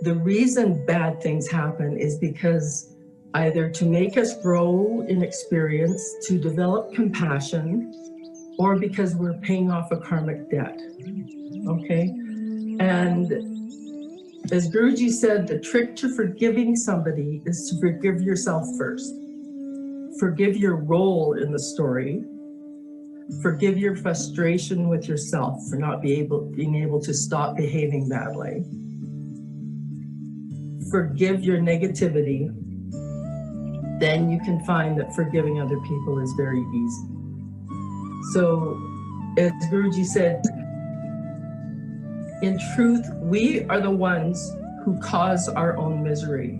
the reason bad things happen is because either to make us grow in experience, to develop compassion, or because we're paying off a karmic debt, okay? And as Guruji said, the trick to forgiving somebody is to forgive yourself first. Forgive your role in the story. Forgive your frustration with yourself for not being able to stop behaving badly. Forgive your negativity. Then you can find that forgiving other people is very easy. So, as Guruji said, in truth, we are the ones who cause our own misery.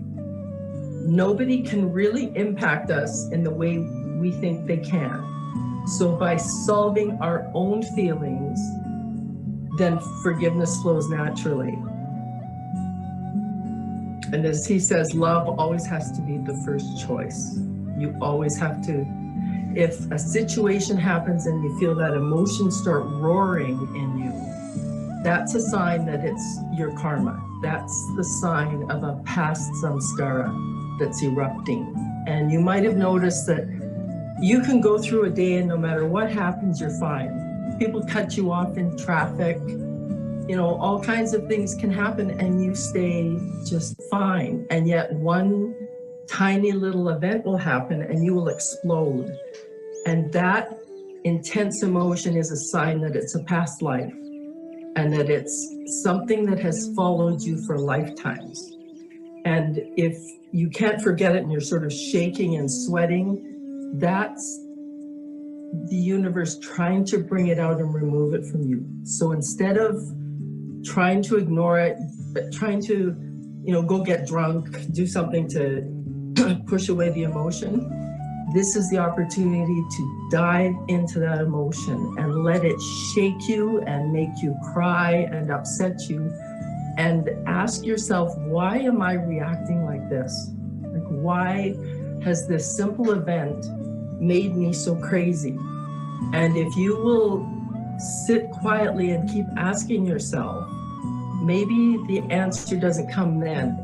Nobody can really impact us in the way we think they can. So by solving our own feelings, then forgiveness flows naturally. And as he says, love always has to be the first choice. You always have to, if a situation happens and you feel that emotions start roaring in you, that's a sign that it's your karma. That's the sign of a past samskara that's erupting. And you might have noticed that you can go through a day and no matter what happens, you're fine. People cut you off in traffic, you know, all kinds of things can happen and you stay just fine. And yet one tiny little event will happen and you will explode. And that intense emotion is a sign that it's a past life and that it's something that has followed you for lifetimes. And if you can't forget it and you're sort of shaking and sweating, that's the universe trying to bring it out and remove it from you. So instead of trying to ignore it, but trying to, you know, go get drunk, do something to push away the emotion, this is the opportunity to dive into that emotion and let it shake you and make you cry and upset you. And ask yourself, why am I reacting like this? Like, why has this simple event made me so crazy? And if you will sit quietly and keep asking yourself, maybe the answer doesn't come then.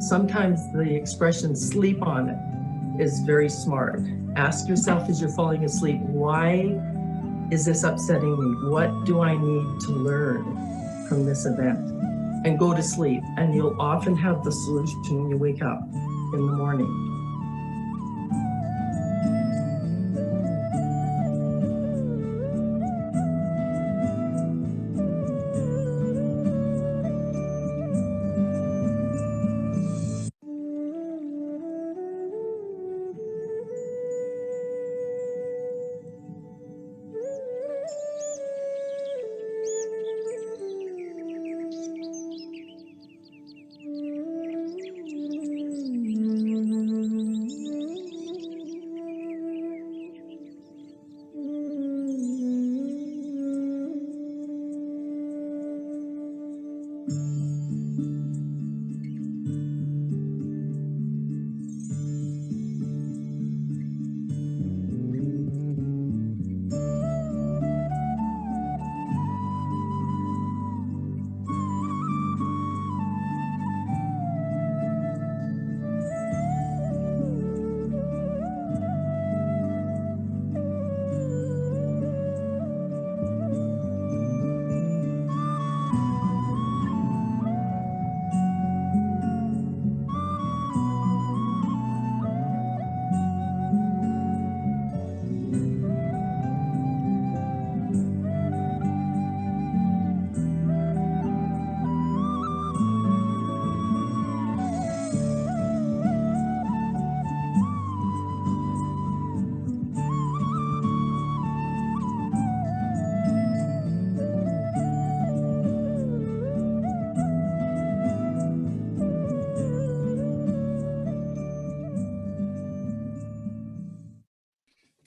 Sometimes the expression sleep on it is very smart. Ask yourself as you're falling asleep, why is this upsetting me? What do I need to learn from this event? And go to sleep, and you'll often have the solution when you wake up in the morning.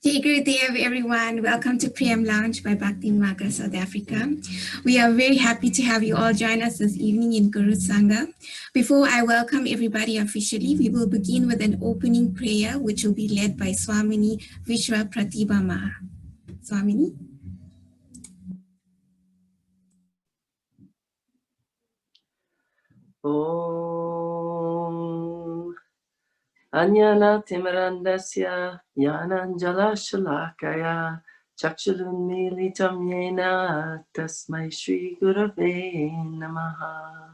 Jai Gurudev, everyone. Welcome to Prem Lounge by Bhakti Marga South Africa. We are very happy to have you all join us this evening in Guru Sangha. Before I welcome everybody officially, we will begin with an opening prayer, which will be led by Swamini VishwaPratibha Ma. Swamini. Om Anyana Timirandasya Yananjala Shalakaya Chakshurunmilitam Yena Tasmai Shri Gurave Namaha.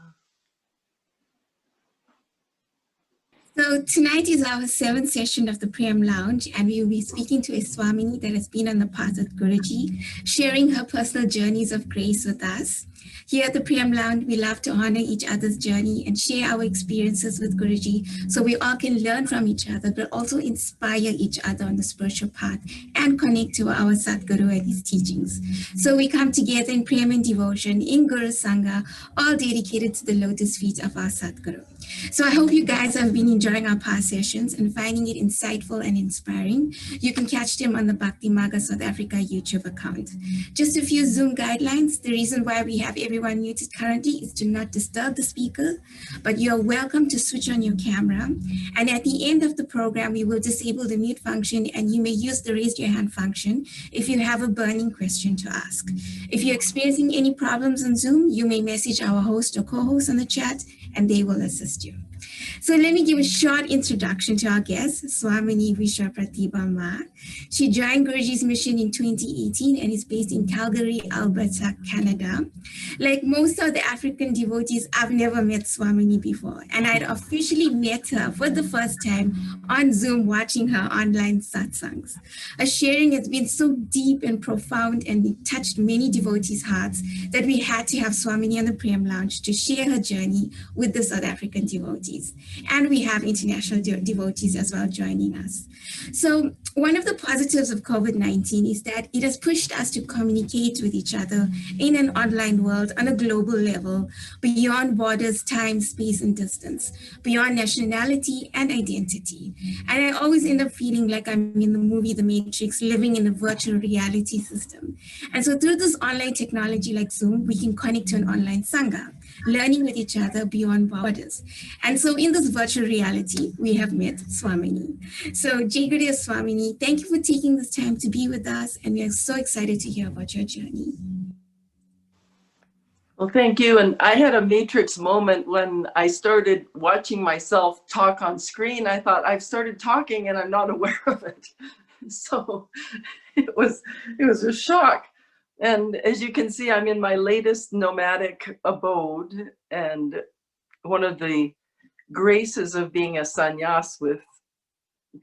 So tonight is our 7th session of the Prem Lounge, and we will be speaking to a Swamini that has been on the path with Guruji, sharing her personal journeys of grace with us. Here at the Prem Lounge, we love to honor each other's journey and share our experiences with Guruji so we all can learn from each other, but also inspire each other on the spiritual path and connect to our Satguru and his teachings. So we come together in Prem and devotion in Guru Sangha, all dedicated to the lotus feet of our Satguru. So I hope you guys have been enjoying our past sessions and finding it insightful and inspiring. You can catch them on the Bhakti Marga South Africa YouTube account. Just a few Zoom guidelines. The reason why we have everyone muted currently is to not disturb the speaker, but you're welcome to switch on your camera. And at the end of the program, we will disable the mute function and you may use the raise your hand function if you have a burning question to ask. If you're experiencing any problems on Zoom, you may message our host or co-host on the chat and they will assist you. So let me give a short introduction to our guest, Swamini VishwaPratibha Ma. She joined Guruji's mission in 2018 and is based in Calgary, Alberta, Canada. Like most of the African devotees, I've never met Swamini before, and I'd officially met her for the first time on Zoom watching her online satsangs. Her sharing has been so deep and profound and it touched many devotees' hearts that we had to have Swamini on the Prem Lounge to share her journey with the South African devotees. And we have international devotees as well joining us. So one of the positives of COVID-19 is that it has pushed us to communicate with each other in an online world on a global level, beyond borders, time, space, and distance, beyond nationality and identity. And I always end up feeling like I'm in the movie The Matrix, living in a virtual reality system. And so through this online technology like Zoom, we can connect to an online Sangha, learning with each other beyond borders. And so in this virtual reality, we have met Swamini. So Jai Guru Swamini, thank you for taking this time to be with us. And we are so excited to hear about your journey. Well, thank you. And I had a Matrix moment when I started watching myself talk on screen. I thought I've started talking and I'm not aware of it. So it was a shock. And as you can see, I'm in my latest nomadic abode. And one of the graces of being a sannyas with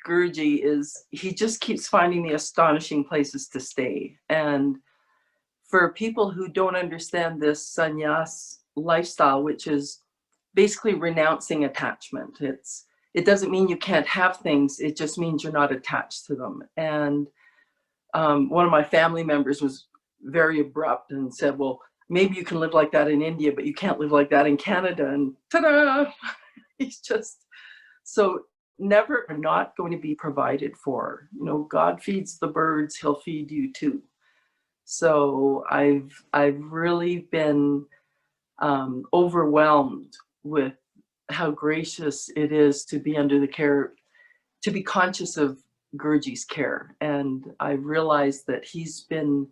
Guruji is he just keeps finding the astonishing places to stay. And for people who don't understand this sannyas lifestyle, which is basically renouncing attachment, it doesn't mean you can't have things, it just means you're not attached to them. And one of my family members was very abrupt and said, well, maybe you can live like that in India, but you can't live like that in Canada. And ta-da! He's just, so never not going to be provided for. You know, God feeds the birds, he'll feed you too. So I've really been overwhelmed with how gracious it is to be under the care, to be conscious of Guruji's care. And I realized that he's been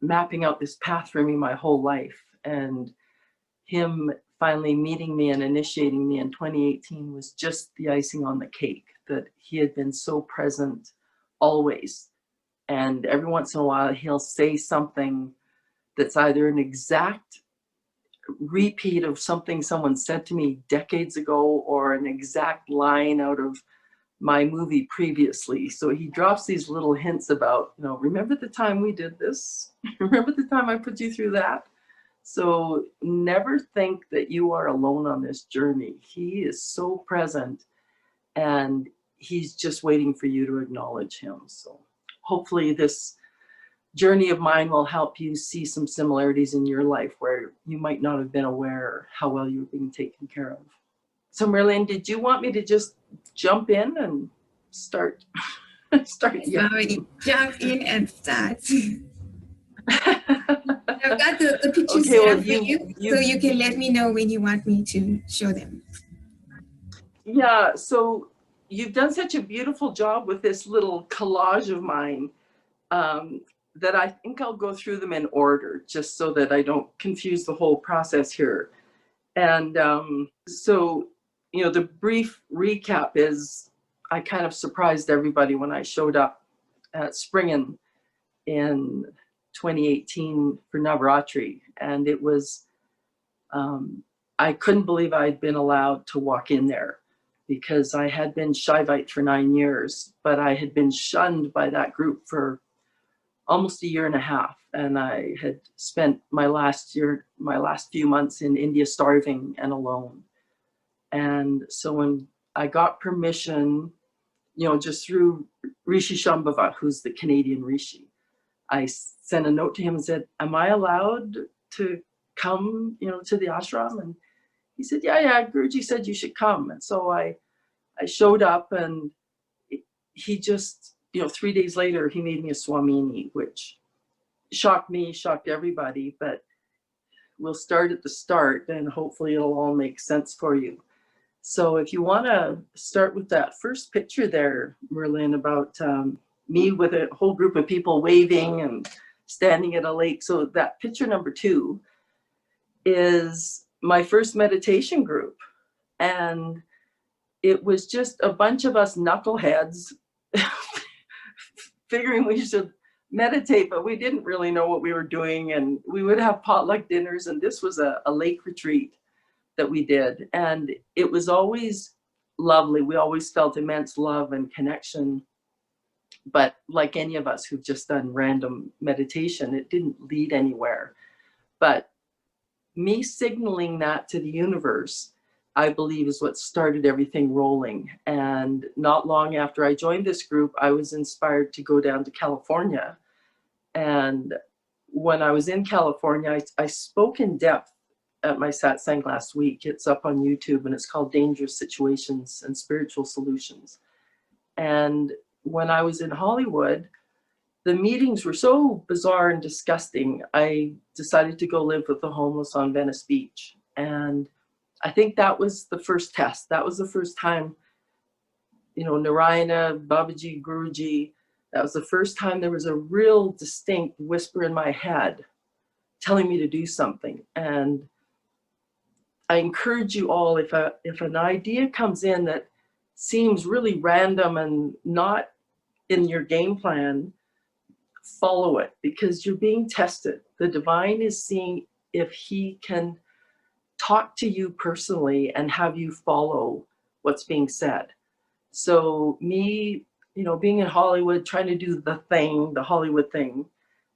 mapping out this path for me my whole life. And him finally meeting me and initiating me in 2018 was just the icing on the cake, that he had been so present always. And every once in a while, he'll say something that's either an exact repeat of something someone said to me decades ago or an exact line out of my movie previously. So he drops these little hints about, you know, remember the time we did this? Remember the time I put you through that? So never think that you are alone on this journey. He is so present and he's just waiting for you to acknowledge him. So hopefully this journey of mine will help you see some similarities in your life where you might not have been aware how well you were being taken care of. So Merlin, did you want me to just jump in and start? Already jump in and start. I've got the pictures here for you, so you can let me know when you want me to show them. Yeah, so you've done such a beautiful job with this little collage of mine that I think I'll go through them in order, just so that I don't confuse the whole process here. And so, you know, the brief recap is I kind of surprised everybody when I showed up at Springen in 2018 for Navaratri. And it was, I couldn't believe I'd been allowed to walk in there, because I had been Shaivite for 9 years, but I had been shunned by that group for almost a year and a half. And I had spent my last few months in India starving and alone. And so when I got permission, just through Rishi Shambhava, who's the Canadian Rishi, I sent a note to him and said, am I allowed to come, to the ashram? And he said, yeah, Guruji said you should come. And so I showed up, and he just, 3 days later, he made me a Swamini, which shocked me, shocked everybody, but we'll start at the start and hopefully it'll all make sense for you. So if you want to start with that first picture there, Merlin, about me with a whole group of people waving and standing at a lake. So that picture number 2 is my first meditation group. And it was just a bunch of us knuckleheads figuring we should meditate, but we didn't really know what we were doing. And we would have potluck dinners, and this was a lake retreat that we did. And it was always lovely. We always felt immense love and connection. But like any of us who've just done random meditation, it didn't lead anywhere. But me signaling that to the universe, I believe, is what started everything rolling. And not long after I joined this group, I was inspired to go down to California. And when I was in California, I spoke in depth at my satsang last week. It's up on YouTube, and it's called Dangerous Situations and Spiritual Solutions. And when I was in Hollywood, the meetings were so bizarre and disgusting, I decided to go live with the homeless on Venice Beach. And I think that was the first test. That was the first time, Narayana, Babaji, Guruji, that was the first time there was a real distinct whisper in my head telling me to do something. And I encourage you all, if an idea comes in that seems really random and not in your game plan, follow it, because you're being tested. The divine is seeing if he can talk to you personally and have you follow what's being said. So me, being in Hollywood, trying to do the Hollywood thing,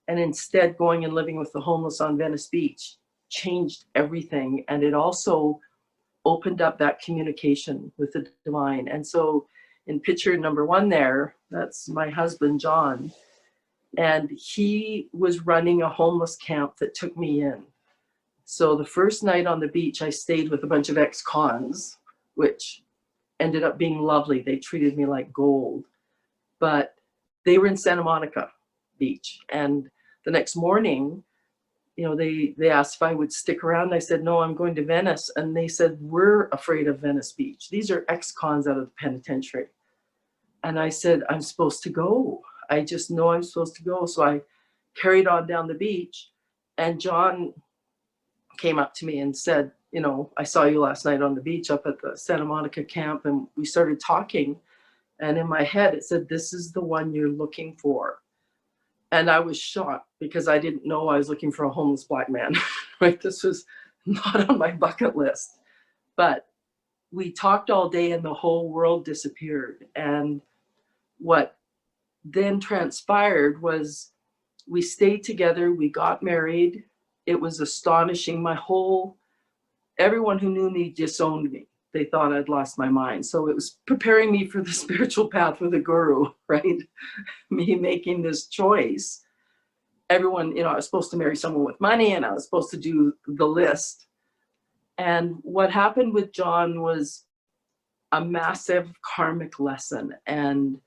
and instead going and living with the homeless on Venice Beach changed everything. And it also opened up that communication with the divine. And so in picture number 1 there, that's my husband, John. And he was running a homeless camp that took me in. So the first night on the beach, I stayed with a bunch of ex-cons, which ended up being lovely. They treated me like gold. But they were in Santa Monica Beach. And the next morning, they asked if I would stick around. I said, no, I'm going to Venice. And they said, we're afraid of Venice Beach. These are ex-cons out of the penitentiary. And I said, I'm supposed to go. I just know I'm supposed to go. So I carried on down the beach, and John came up to me and said, I saw you last night on the beach up at the Santa Monica camp. And we started talking. And in my head, it said, this is the one you're looking for. And I was shocked, because I didn't know I was looking for a homeless Black man, right? This was not on my bucket list. But we talked all day, and the whole world disappeared. And what then transpired was we stayed together, we got married. It was astonishing. Everyone who knew me disowned me. They thought I'd lost my mind. So it was preparing me for the spiritual path with a guru, right? Me making this choice. Everyone, I was supposed to marry someone with money, and I was supposed to do the list. And what happened with John was a massive karmic lesson. And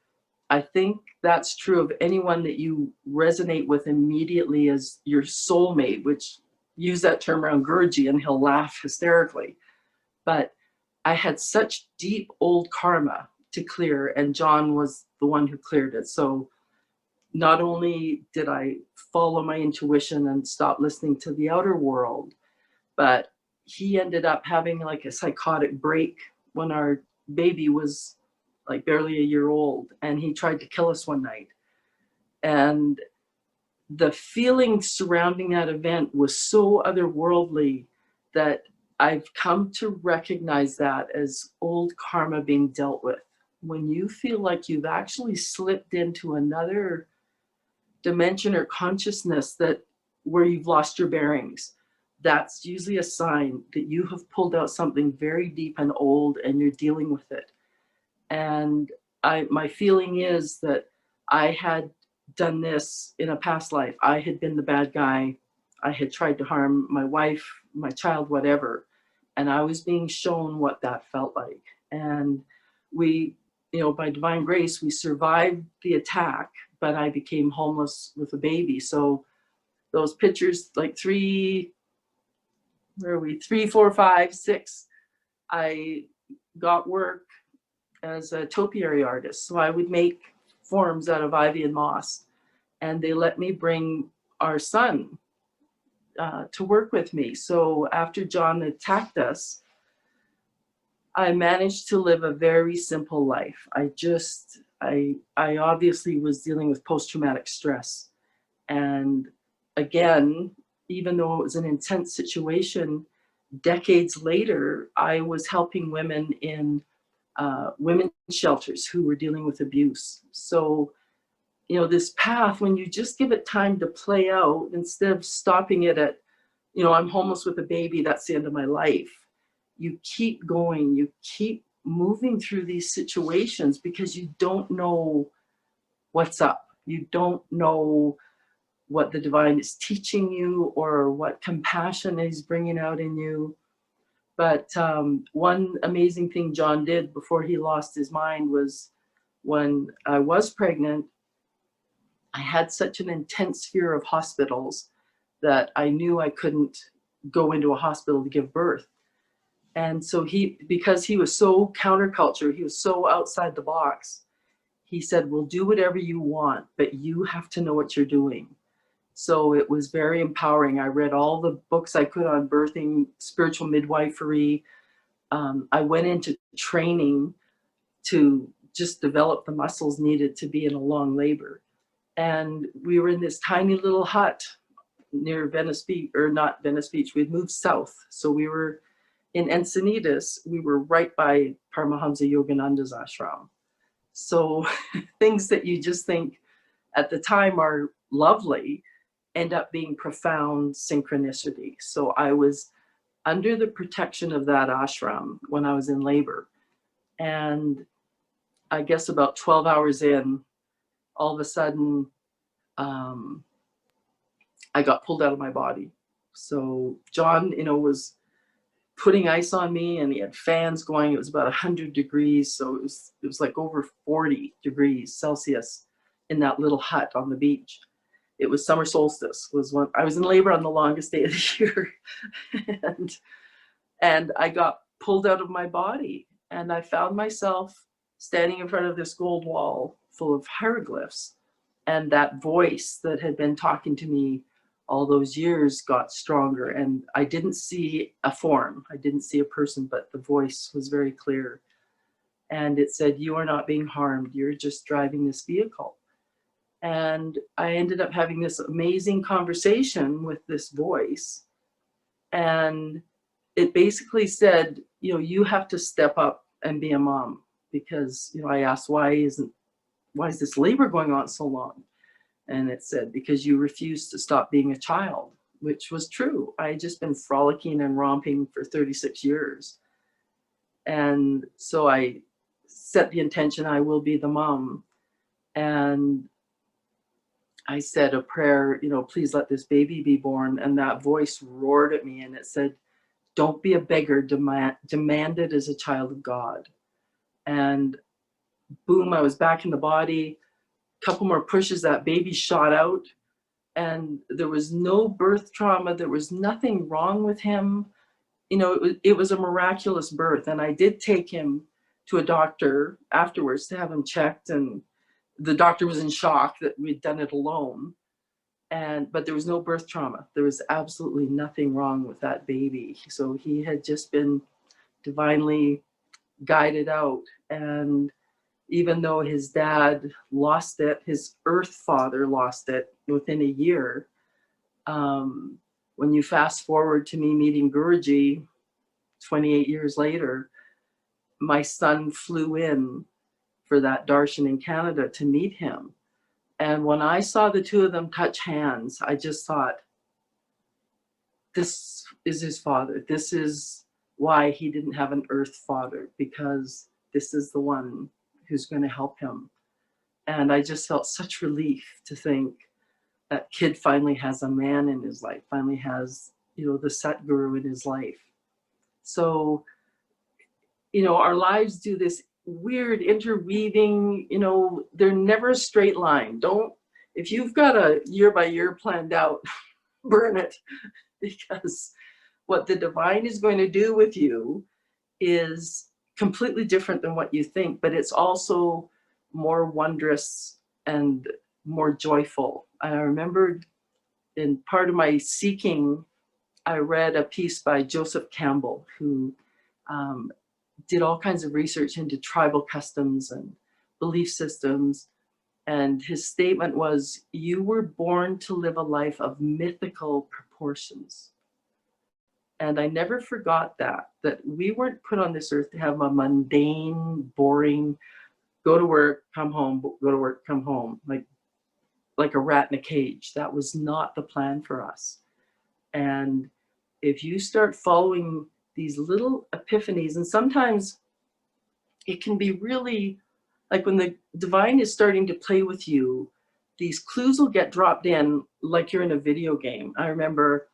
I think that's true of anyone that you resonate with immediately as your soulmate, which use that term around Guruji and he'll laugh hysterically. But I had such deep old karma to clear, and John was the one who cleared it. So not only did I follow my intuition and stop listening to the outer world, but he ended up having like a psychotic break when our baby was like barely a year old, and he tried to kill us one night. And the feeling surrounding that event was so otherworldly that I've come to recognize that as old karma being dealt with. When you feel like you've actually slipped into another dimension or consciousness that where you've lost your bearings, that's usually a sign that you have pulled out something very deep and old and you're dealing with it. And my feeling is that I had done this in a past life. I had been the bad guy. I had tried to harm my wife, my child, whatever. And I was being shown what that felt like. And we, you know, by divine grace, we survived the attack, but I became homeless with a baby. So those pictures, like 3, 4, 5, 6, I got work as a topiary artist. So I would make forms out of ivy and moss, and they let me bring our son to work with me. So after John attacked us, I managed to live a very simple life. I obviously was dealing with post-traumatic stress. And again, even though it was an intense situation, decades later, I was helping women in women's shelters who were dealing with abuse. So, you know, this path, when you just give it time to play out, instead of stopping it at, you know, I'm homeless with a baby, that's the end of my life. You keep going, you keep moving through these situations because you don't know what's up. You don't know what the divine is teaching you or what compassion is bringing out in you. But one amazing thing John did before he lost his mind was when I was pregnant, I had such an intense fear of hospitals that I knew I couldn't go into a hospital to give birth. And so because he was so counterculture, he was so outside the box, he said, we'll do whatever you want, but you have to know what you're doing. So it was very empowering. I read all the books I could on birthing, spiritual midwifery. I went into training to just develop the muscles needed to be in a long labor. And we were in this tiny little hut near Venice Beach, or not Venice Beach, we'd moved south. So we were in Encinitas, we were right by Paramahamsa Yogananda's ashram. So things that you just think at the time are lovely end up being profound synchronicity. So I was under the protection of that ashram when I was in labor. And I guess about 12 hours in, all of a sudden, I got pulled out of my body. So John, you know, was putting ice on me, and he had fans going. It was about 100 degrees. So it was like over 40 degrees Celsius in that little hut on the beach. It was summer solstice, was when I was in labor on the longest day of the year. and I got pulled out of my body, and I found myself standing in front of this gold wall full of hieroglyphs. And that voice that had been talking to me all those years got stronger. And I didn't see a form, I didn't see a person, but the voice was very clear. And it said, you are not being harmed, you're just driving this vehicle. And I ended up having this amazing conversation with this voice. And it basically said, you know, you have to step up and be a mom. Because, you know, I asked, why is this labor going on so long? And it said, because you refused to stop being a child, which was true. I had just been frolicking and romping for 36 years. And so I set the intention, I will be the mom. And I said a prayer, you know, please let this baby be born. And that voice roared at me and it said, don't be a beggar, demand it as a child of God. And boom, I was back in the body. Couple more pushes, that baby shot out, and there was no birth trauma. There was nothing wrong with him. You know, it was a miraculous birth. And I did take him to a doctor afterwards to have him checked. And the doctor was in shock that we'd done it alone. But there was no birth trauma. There was absolutely nothing wrong with that baby. So he had just been divinely guided out. And even though his dad lost it, his earth father lost it within a year. When you fast forward to me meeting Guruji 28 years later, my son flew in for that darshan in Canada to meet him. And when I saw the two of them touch hands, I just thought, this is his father. This is why he didn't have an earth father, because this is the one who's going to help him. And I just felt such relief to think that kid finally has a man in his life, finally has, the Satguru in his life. So, our lives do this weird interweaving, they're never a straight line. If you've got a year by year planned out, burn it, because what the divine is going to do with you is completely different than what you think, but it's also more wondrous and more joyful. I remembered in part of my seeking, I read a piece by Joseph Campbell, who did all kinds of research into tribal customs and belief systems. And his statement was, you were born to live a life of mythical proportions. And I never forgot that we weren't put on this earth to have a mundane, boring, go to work, come home, go to work, come home, like a rat in a cage. That was not the plan for us. And if you start following these little epiphanies, and sometimes it can be really, like when the divine is starting to play with you, these clues will get dropped in like you're in a video game. I remember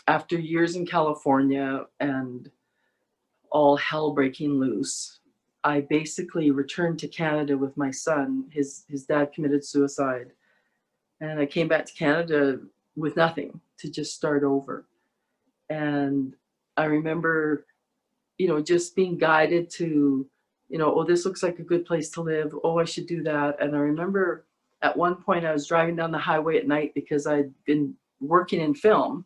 after years in California and all hell breaking loose, I basically returned to Canada with my son. His dad committed suicide. And I came back to Canada with nothing, to just start over. And I remember, just being guided to, oh, this looks like a good place to live. Oh, I should do that. And I remember at one point I was driving down the highway at night because I'd been working in film,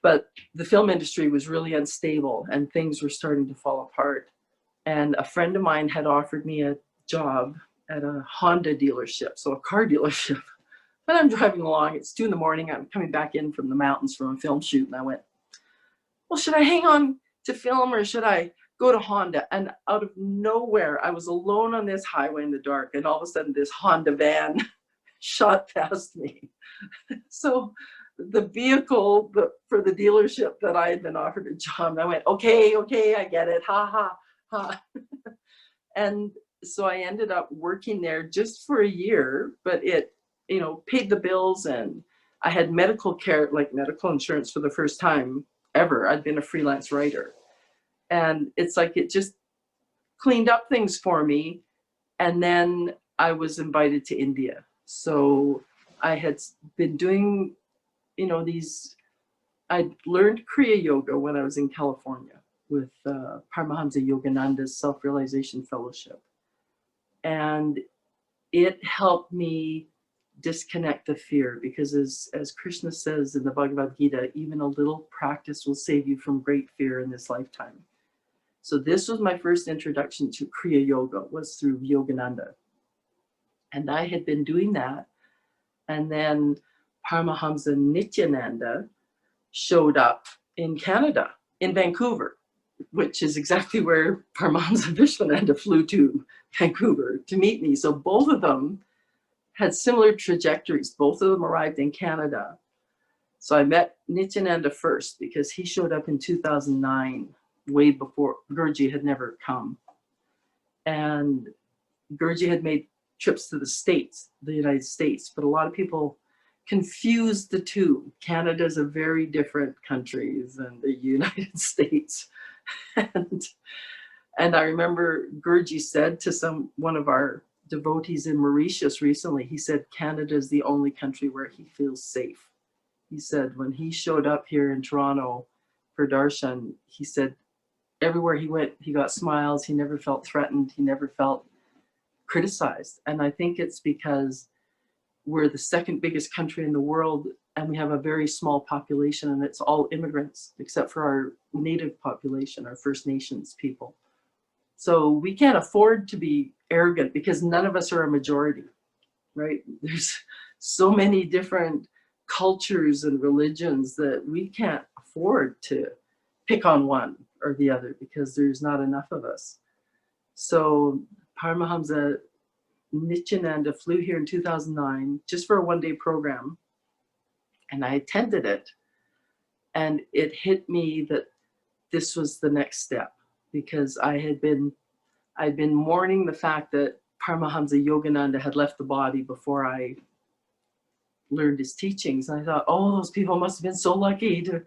but the film industry was really unstable and things were starting to fall apart. And a friend of mine had offered me a job at a Honda dealership, so a car dealership. But I'm driving along, it's 2 a.m, I'm coming back in from the mountains from a film shoot, and I went, well, should I hang on to film or should I go to Honda? And out of nowhere, I was alone on this highway in the dark, and all of a sudden this Honda van shot past me. So the vehicle for the dealership that I had been offered a job, and I went, okay, I get it, ha, ha, ha. And so I ended up working there just for a year, but it, paid the bills, and I had medical care, like medical insurance for the first time ever. I'd been a freelance writer. And it's like, it just cleaned up things for me. And then I was invited to India. So I had been doing, I'd learned Kriya Yoga when I was in California with Paramahamsa Yogananda's Self-Realization Fellowship. And it helped me disconnect the fear, because as Krishna says in the Bhagavad Gita, even a little practice will save you from great fear in this lifetime. So this was my first introduction to Kriya Yoga, was through Yogananda. And I had been doing that. And then Paramahamsa Nithyananda showed up in Canada, in Vancouver, which is exactly where Paramahamsa Vishwananda flew to Vancouver to meet me. So both of them had similar trajectories. Both of them arrived in Canada. So I met Nithyananda first because he showed up in 2009, way before Guruji had never come. And Guruji had made trips to the States, the United States, but a lot of people confused the two. Canada is a very different country than the United States. And I remember Guruji said to one of our devotees in Mauritius recently, he said, Canada is the only country where he feels safe. He said when he showed up here in Toronto for darshan, he said everywhere he went, he got smiles. He never felt threatened. He never felt criticized. And I think it's because we're the second biggest country in the world, and we have a very small population, and it's all immigrants except for our native population, our First Nations people. So we can't afford to be arrogant because none of us are a majority, right? There's so many different cultures and religions that we can't afford to pick on one or the other because there's not enough of us. So Paramahamsa Nithyananda flew here in 2009 just for a one-day program, and I attended it, and it hit me that this was the next step, because I'd been mourning the fact that Paramahamsa Yogananda had left the body before I learned his teachings. And I thought, oh, those people must have been so lucky to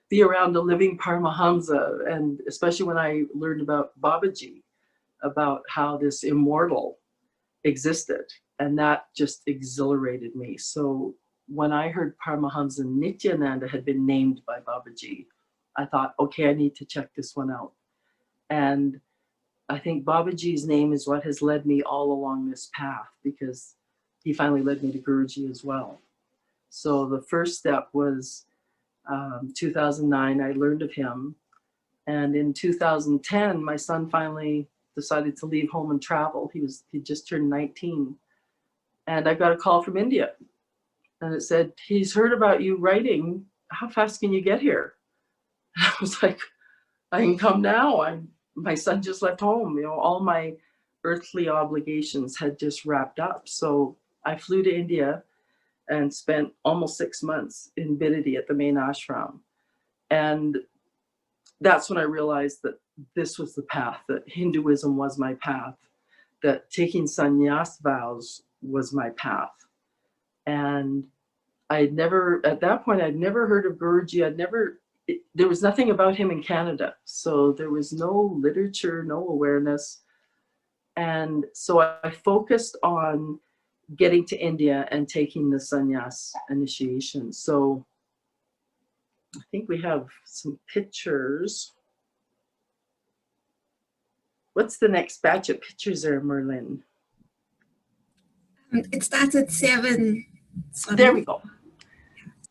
be around a living Paramahamsa. And especially when I learned about Babaji, about how this immortal existed. And that just exhilarated me. So when I heard Paramahamsa Nithyananda had been named by Babaji, I thought, okay, I need to check this one out. And I think Babaji's name is what has led me all along this path, because he finally led me to Guruji as well. So the first step was 2009, I learned of him. And in 2010, my son finally decided to leave home and travel. He just turned 19. And I got a call from India. And it said, he's heard about you writing. How fast can you get here? And I was like, I can come now. My son just left home. You know, all my earthly obligations had just wrapped up. So I flew to India and spent almost 6 months in Bidadi at the main ashram. And that's when I realized that this was the path, that Hinduism was my path, that taking sannyas vows was my path. And at that point, I'd never heard of Guruji. There was nothing about him in Canada. So there was no literature, no awareness. And so I focused on getting to India and taking the sannyas initiation. So I think we have some pictures. What's the next batch of pictures there, Merlin? It starts at 7. There we go.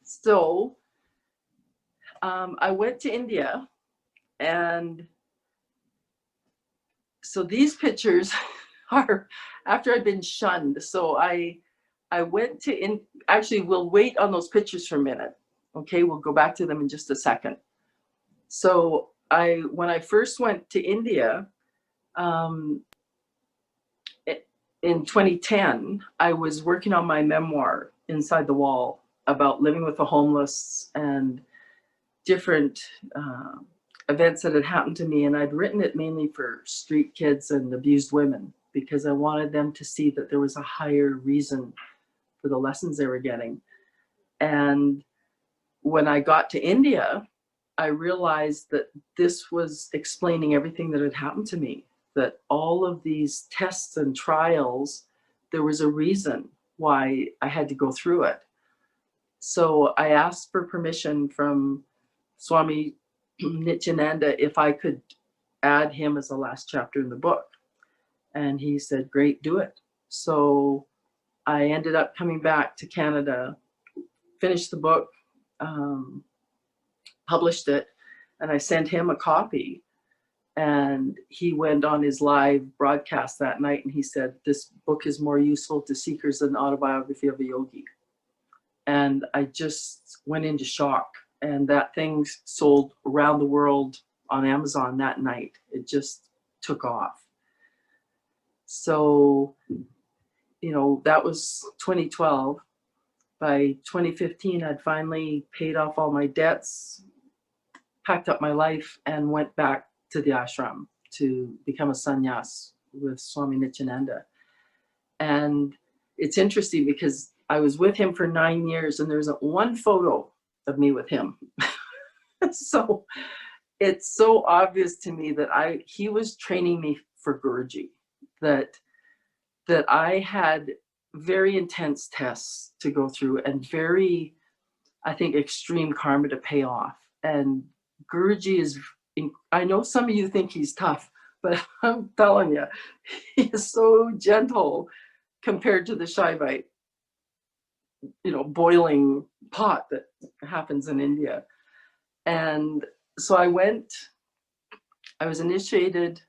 So I went to India, and so these pictures are after I'd been shunned. So I went to actually, we'll wait on those pictures for a minute. Okay, we'll go back to them in just a second. So when I first went to India, in 2010, I was working on my memoir, Inside the Wall, about living with the homeless and different events that had happened to me. And I'd written it mainly for street kids and abused women, because I wanted them to see that there was a higher reason for the lessons they were getting. And when I got to India, I realized that this was explaining everything that had happened to me, that all of these tests and trials, there was a reason why I had to go through it. So I asked for permission from Swami Nithyananda if I could add him as the last chapter in the book. And he said, great, do it. So I ended up coming back to Canada, finished the book, published it, and I sent him a copy. And he went on his live broadcast that night and he said, this book is more useful to seekers than autobiography of a yogi. And I just went into shock. And that thing sold around the world on Amazon that night. It just took off. So, you know, that was 2012. By 2015, I'd finally paid off all my debts, packed up my life, and went back to the ashram to become a sannyas with Swami Nithyananda. And it's interesting because I was with him for 9 years and there's one photo of me with him. So it's so obvious to me that he was training me for Guruji, that I had very intense tests to go through and very, I think, extreme karma to pay off. And Guruji is, I know some of you think he's tough, but I'm telling you, he is so gentle compared to the Shaivite, you know, boiling pot that happens in India. And so I was initiated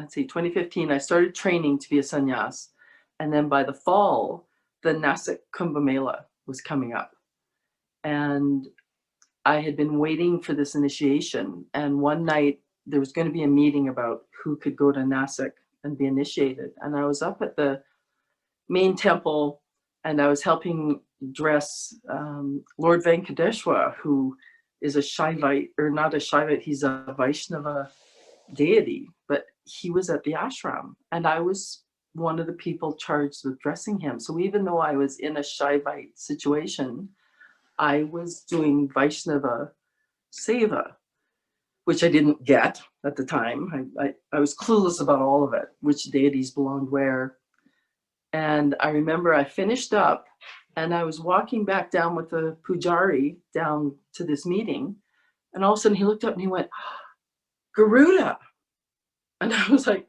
let's see, 2015, I started training to be a sannyas. And then by the fall, the Nasik Kumbh Mela was coming up. And I had been waiting for this initiation. And one night there was going to be a meeting about who could go to Nasik and be initiated. And I was up at the main temple and I was helping dress Lord Venkateshwar, who is a Shaivite, or not a Shaivite, he's a Vaishnava deity, but he was at the ashram and I was one of the people charged with dressing him. So even though I was in a Shaivite situation, I was doing Vaishnava Seva, which I didn't get at the time. I was clueless about all of it, which deities belonged where. And I remember I finished up and I was walking back down with the pujari down to this meeting. And all of a sudden he looked up and he went, Garuda. And I was like,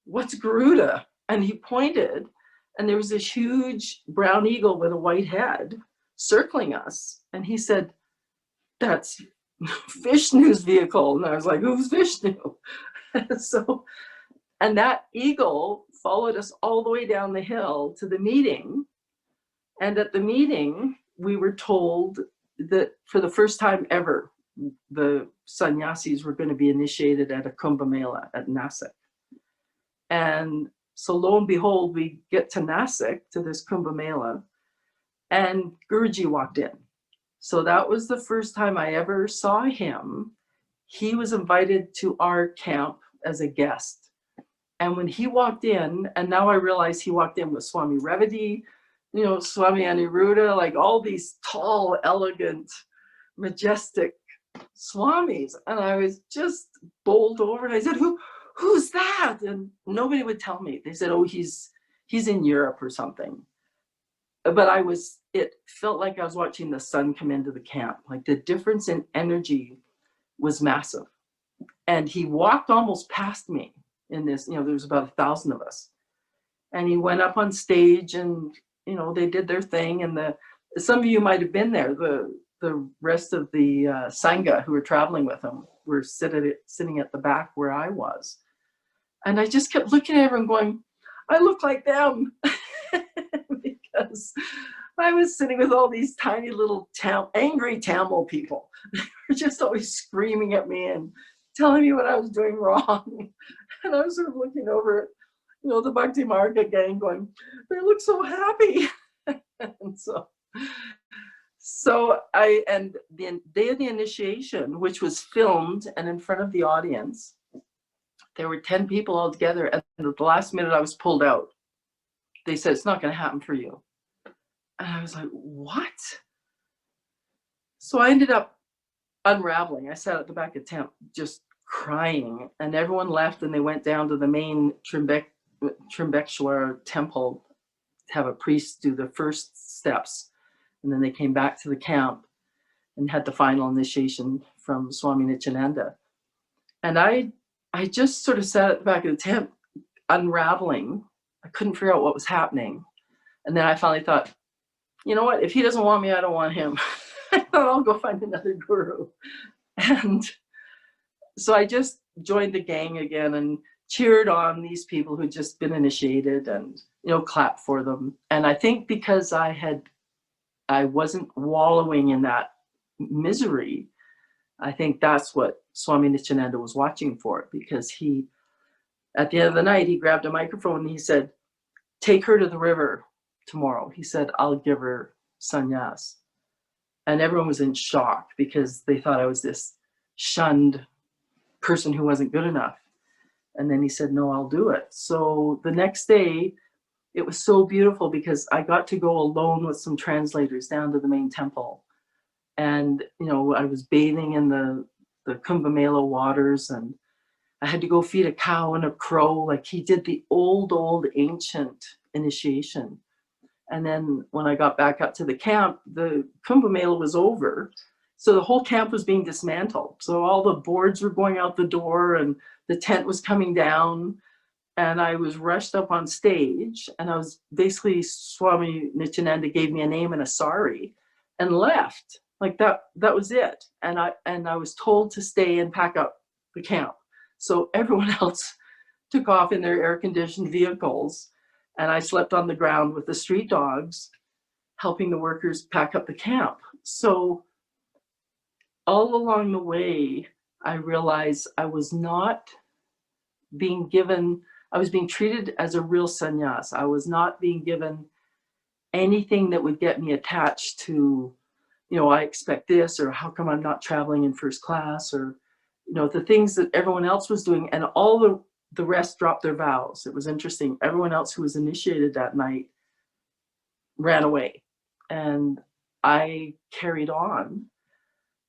what's Garuda? And he pointed and there was this huge brown eagle with a white head circling us. And he said, that's Vishnu's vehicle. And I was like, who's Vishnu? So, and that eagle followed us all the way down the hill to the meeting. And at the meeting, we were told that for the first time ever, the sannyasis were going to be initiated at a Kumbh Mela at Nasik. And so lo and behold, we get to Nasik, to this Kumbh Mela, and Guruji walked in. So that was the first time I ever saw him. He was invited to our camp as a guest. And when he walked in, and now I realize he walked in with Swami Revati, Swami Aniruddha, like all these tall, elegant, majestic swamis. And I was just bowled over and I said, who's that? And nobody would tell me. They said, oh, he's in Europe or something. But it felt like I was watching the sun come into the camp. Like the difference in energy was massive. And he walked almost past me in this, there was about 1,000 of us. And he went up on stage and, they did their thing. And some of you might have been there. The rest of the Sangha who were traveling with him were sitting at the back where I was. And I just kept looking at everyone going, I look like them. Because I was sitting with all these tiny little angry Tamil people. They were just always screaming at me and telling me what I was doing wrong. And I was sort of looking over at, the Bhakti Marga gang going, they look so happy. And and the day of the initiation, which was filmed and in front of the audience, there were 10 people all together. And at the last minute I was pulled out. They said, it's not going to happen for you. And I was like, what? So I ended up unraveling. I sat at the back of the tent just crying, and everyone left and they went down to the main Trimbekeshwar temple to have a priest do the first steps. And then they came back to the camp and had the final initiation from Swami Nithyananda. And I just sort of sat at the back of the tent unraveling. I couldn't figure out what was happening. And then I finally thought, you know what? If he doesn't want me, I don't want him. I thought I'll go find another guru. And so I just joined the gang again and cheered on these people who'd just been initiated and, clapped for them. And I think because I wasn't wallowing in that misery, I think that's what Swami Nithyananda was watching for, because at the end of the night, he grabbed a microphone and he said, take her to the river tomorrow. He said, I'll give her sannyas. And everyone was in shock because they thought I was this shunned person who wasn't good enough. And then he said, no, I'll do it. So the next day, it was so beautiful because I got to go alone with some translators down to the main temple. And, I was bathing in the Kumbh Mela waters, and I had to go feed a cow and a crow. Like he did the old ancient initiation. And then when I got back up to the camp, the Kumbh Mela was over. So the whole camp was being dismantled. So all the boards were going out the door and the tent was coming down. And I was rushed up on stage, and I was basically, Swami Nithyananda gave me a name and a sari and left. Like that was it. And I was told to stay and pack up the camp. So everyone else took off in their air-conditioned vehicles, and I slept on the ground with the street dogs, helping the workers pack up the camp. So all along the way, I realized I was not being given, I was being treated as a real sannyas. I was not being given anything that would get me attached to, you know, I expect this, or how come I'm not traveling in first class, or, you know, the things that everyone else was doing, and all the rest dropped their vows. It was interesting. Everyone else who was initiated that night ran away, and I carried on.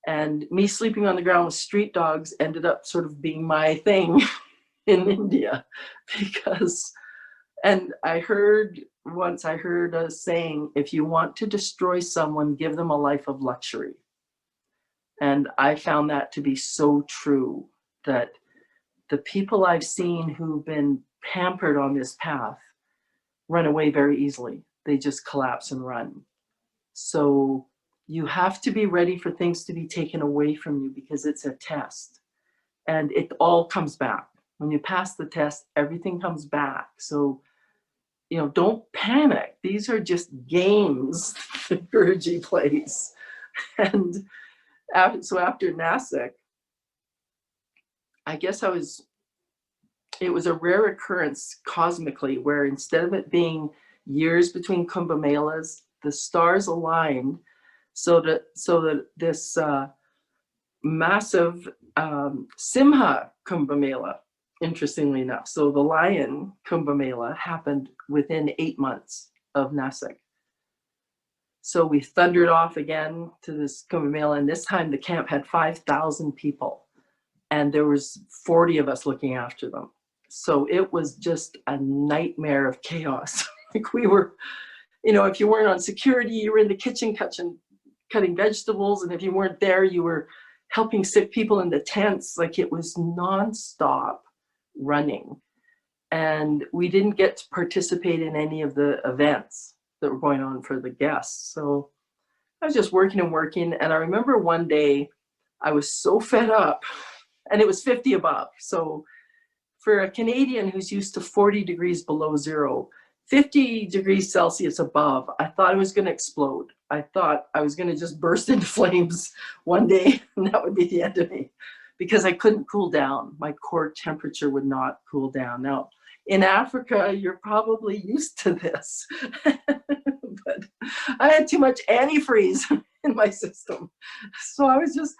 And me sleeping on the ground with street dogs ended up sort of being my thing in India, because, and I heard a saying, if you want to destroy someone, give them a life of luxury. And I found that to be so true, that the people I've seen who've been pampered on this path run away very easily. They just collapse and run. So you have to be ready for things to be taken away from you, because it's a test, and it all comes back. When you pass the test, everything comes back. So, you know, don't panic. These are just games that Guruji plays. And so after Nasik, I guess it was a rare occurrence cosmically, where instead of it being years between Kumbh Melas, the stars aligned so that this massive Simha Kumbh Mela, interestingly enough, so the lion Kumbh Mela happened within 8 months of Nasik. So we thundered off again to this Kumbh Mela, and this time the camp had 5,000 people, and there was 40 of us looking after them. So it was just a nightmare of chaos. Like, we were, you know, if you weren't on security, you were in the kitchen cutting vegetables, and if you weren't there, you were helping sick people in the tents. Like, it was nonstop running. And we didn't get to participate in any of the events that were going on for the guests. So I was just working and working. And I remember one day I was so fed up, and it was 50 above. So for a Canadian who's used to 40 degrees below zero, 50 degrees Celsius above, I thought I was going to explode. I thought I was going to just burst into flames one day, and that would be the end of me, because I couldn't cool down. My core temperature would not cool down. Now, in Africa, you're probably used to this, but I had too much antifreeze in my system. So I was just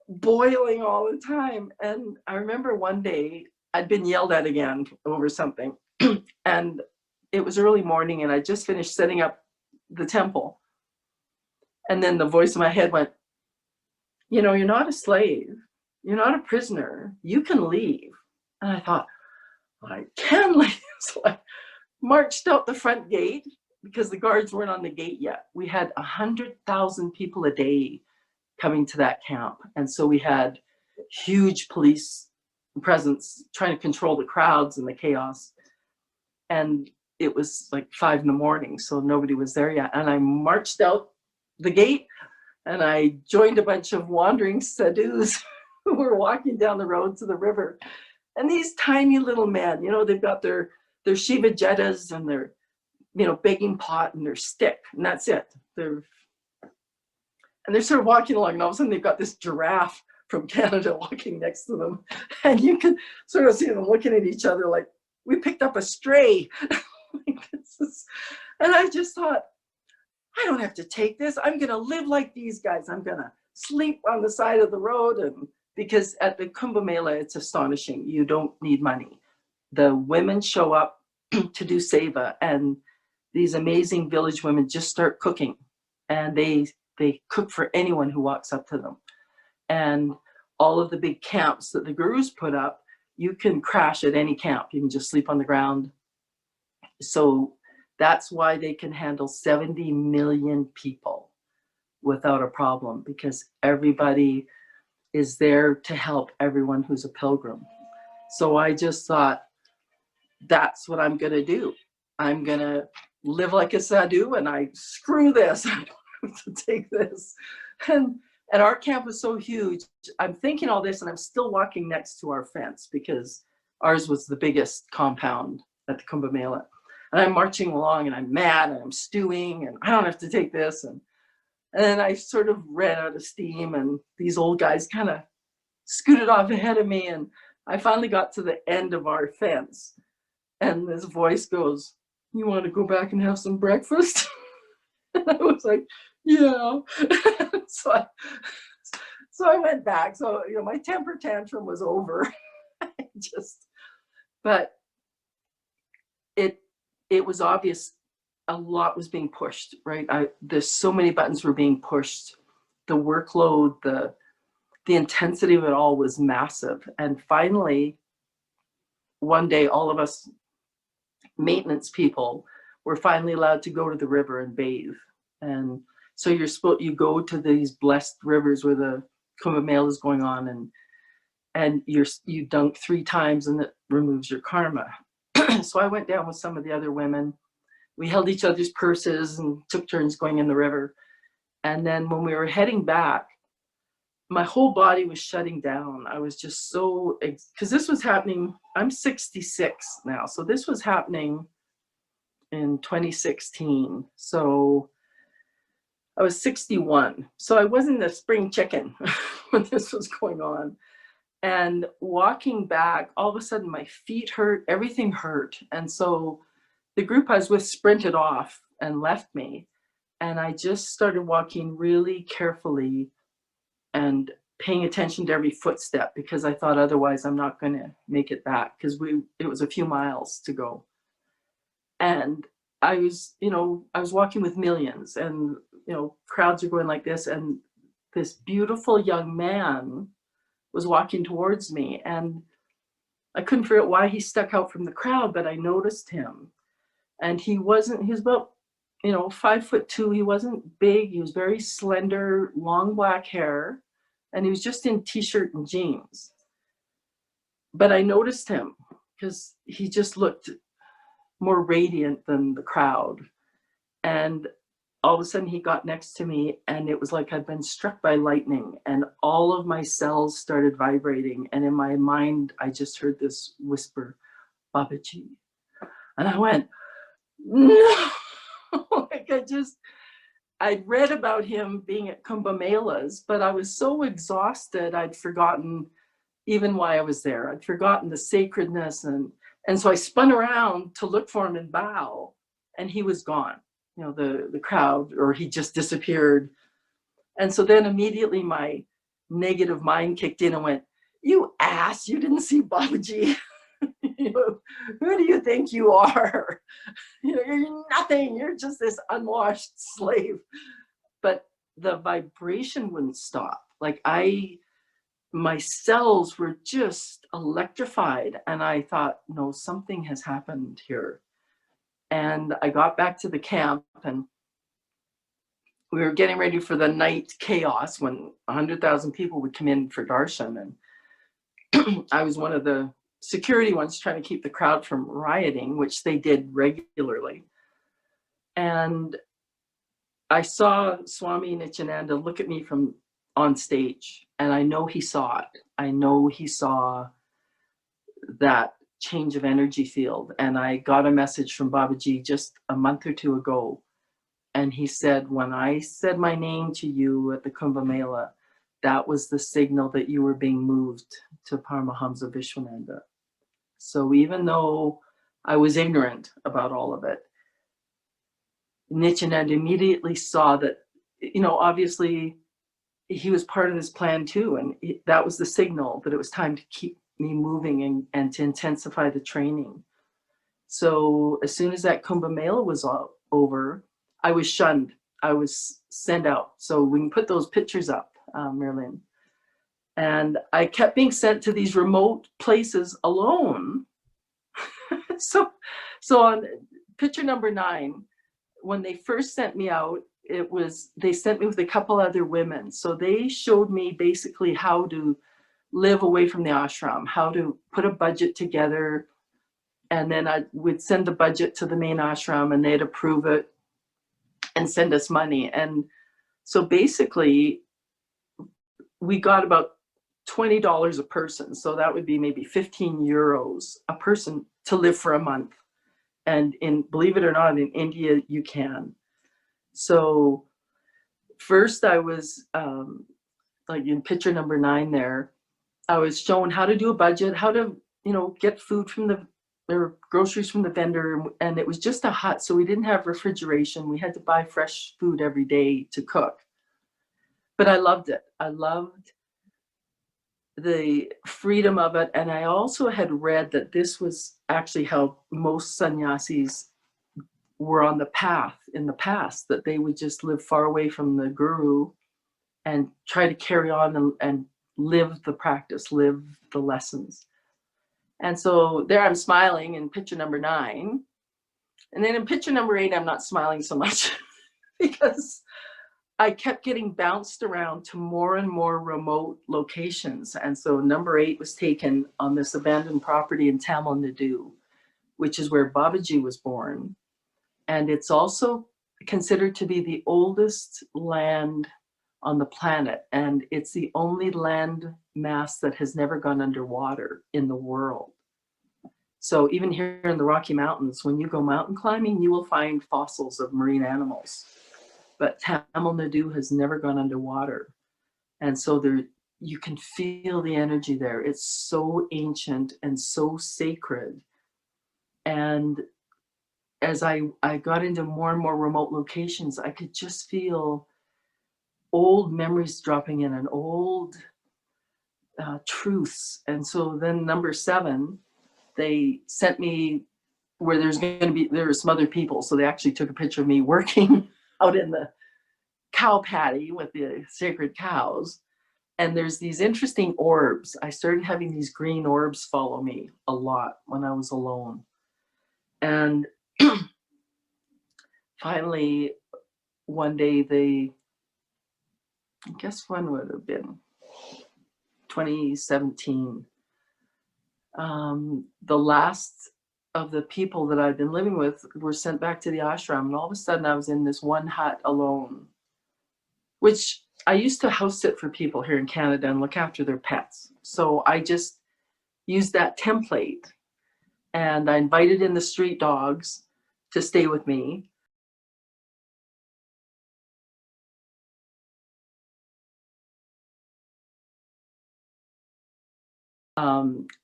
boiling all the time. And I remember one day I'd been yelled at again over something, and it was early morning, and I just finished setting up the temple. And then the voice in my head went, you know, you're not a slave. You're not a prisoner. You can leave. And I thought, I can leave. So I marched out the front gate, because the guards weren't on the gate yet. We had 100,000 people a day coming to that camp. And so we had huge police presence trying to control the crowds and the chaos. And it was like 5 a.m, so nobody was there yet. And I marched out the gate, and I joined a bunch of wandering sadhus who were walking down the road to the river. And these tiny little men, you know, they've got their Shiva jettas and their, you know, begging pot and their stick, and that's it. They're sort of walking along, and all of a sudden they've got this giraffe from Canada walking next to them. And you can sort of see them looking at each other like, we picked up a stray. And I just thought, I don't have to take this. I'm going to live like these guys. I'm going to sleep on the side of the road. And because at the Kumbh Mela, it's astonishing. You don't need money. The women show up to do seva, and these amazing village women just start cooking, and they cook for anyone who walks up to them. And all of the big camps that the gurus put up, you can crash at any camp. You can just sleep on the ground. So that's why they can handle 70 million people without a problem, because everybody is there to help everyone who's a pilgrim. So I just thought, that's what I'm going to do. I'm going to live like a sadhu, and I screw this. I don't have to take this. And our camp was so huge. I'm thinking all this, and I'm still walking next to our fence, because ours was the biggest compound at the Kumbh Mela. And I'm marching along and I'm mad and I'm stewing and I don't have to take this. And then I sort of ran out of steam and these old guys kind of scooted off ahead of me. And I finally got to the end of our fence. And this voice goes, "You want to go back and have some breakfast?" And I was like, "Yeah." So I went back. So, you know, my temper tantrum was over. But it was obvious a lot was being pushed, right? There's so many buttons were being pushed. The workload, the intensity of it all was massive. And finally, one day, all of us maintenance people were finally allowed to go to the river and bathe. And so you go to these blessed rivers where the Kumbh Mela is going on, and you dunk 3 times and it removes your karma. So I went down with some of the other women. We held each other's purses and took turns going in the river. And then when we were heading back, my whole body was shutting down. I was just so, because this was happening, I'm 66 now. So this was happening in 2016. So I was 61. So I wasn't a spring chicken when this was going on. And walking back, all of a sudden my feet hurt, everything hurt. And so the group I was with sprinted off and left me. And I just started walking really carefully and paying attention to every footstep, because I thought otherwise I'm not going to make it back, because it was a few miles to go. And I was walking with millions, and, you know, crowds are going like this. And this beautiful young man was walking towards me, and I couldn't figure out why he stuck out from the crowd, but I noticed him. And he was about, 5'2". He wasn't big. He was very slender, long black hair, and he was just in t-shirt and jeans. But I noticed him because he just looked more radiant than the crowd. And all of a sudden he got next to me, and it was like I'd been struck by lightning, and all of my cells started vibrating. And in my mind, I just heard this whisper, "Babaji." And I went, no. Like I'd read about him being at Kumbh Melas, but I was so exhausted, I'd forgotten even why I was there. I'd forgotten the sacredness. And so I spun around to look for him and bow, and he was gone. You know, the crowd, or he just disappeared. And so then immediately my negative mind kicked in and went, "You ass, you didn't see Babaji." Who do you think you are? You're nothing. You're just this unwashed slave. But the vibration wouldn't stop. Like my cells were just electrified. And I thought, no, something has happened here. And I got back to the camp, and we were getting ready for the night chaos when 100,000 people would come in for darshan. And I was one of the security ones trying to keep the crowd from rioting, which they did regularly. And I saw Swami Nithyananda look at me from on stage, and I know he saw it. I know he saw that change of energy field. And I got a message from Babaji just a month or 2 ago. And he said, when I said my name to you at the Kumbh Mela, that was the signal that you were being moved to Paramahamsa Vishwananda. So even though I was ignorant about all of it, Nithyananda immediately saw that, obviously he was part of this plan too. And that was the signal that it was time to keep me moving and to intensify the training. So as soon as that Kumbh Mela was over, I was shunned. I was sent out. So we can put those pictures up, Marilyn. And I kept being sent to these remote places alone. So on picture number 9, when they first sent me out, they sent me with a couple other women. So they showed me basically how to live away from the ashram, how to put a budget together. And then I would send the budget to the main ashram, and they'd approve it and send us money. And so basically we got about $20 a person. So that would be maybe 15 euros a person to live for a month. And believe it or not, in India, you can. So first I was, like in picture number 9 there, I was shown how to do a budget, how to, get food from or groceries from the vendor. And it was just a hut. So we didn't have refrigeration. We had to buy fresh food every day to cook. But I loved it. I loved the freedom of it. And I also had read that this was actually how most sannyasis were on the path in the past, that they would just live far away from the guru and try to carry on and live the practice, live the lessons. And so there I'm smiling in picture number 9. And then in picture number 8, I'm not smiling so much because I kept getting bounced around to more and more remote locations. And so number 8 was taken on this abandoned property in Tamil Naidu, which is where Babaji was born. And it's also considered to be the oldest land on the planet. And it's the only land mass that has never gone underwater in the world. So even here in the Rocky Mountains, when you go mountain climbing, you will find fossils of marine animals. But Tamil Naidu has never gone underwater. And so you can feel the energy there. It's so ancient and so sacred. And as I got into more and more remote locations, I could just feel old memories dropping in and old truths. And so then number 7, they sent me where there were some other people. So they actually took a picture of me working out in the cow paddy with the sacred cows. And there's these interesting orbs. I started having these green orbs follow me a lot when I was alone. And finally, one day I guess when would it have been? 2017. The last of the people that I'd been living with were sent back to the ashram. And all of a sudden I was in this one hut alone, which I used to house sit for people here in Canada and look after their pets. So I just used that template and I invited in the street dogs to stay with me.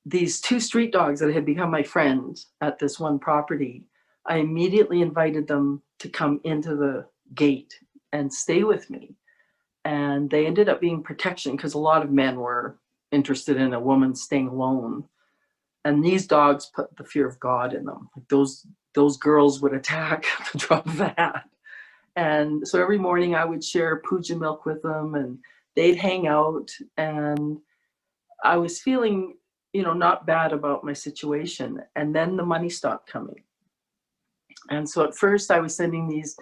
These 2 street dogs that had become my friends at this one property, I immediately invited them to come into the gate and stay with me. And they ended up being protection because a lot of men were interested in a woman staying alone. And these dogs put the fear of God in them. Like those girls would attack at the drop of a hat. And so every morning I would share puja milk with them and they'd hang out. And I was feeling, not bad about my situation. And then the money stopped coming. And so at first I was sending these,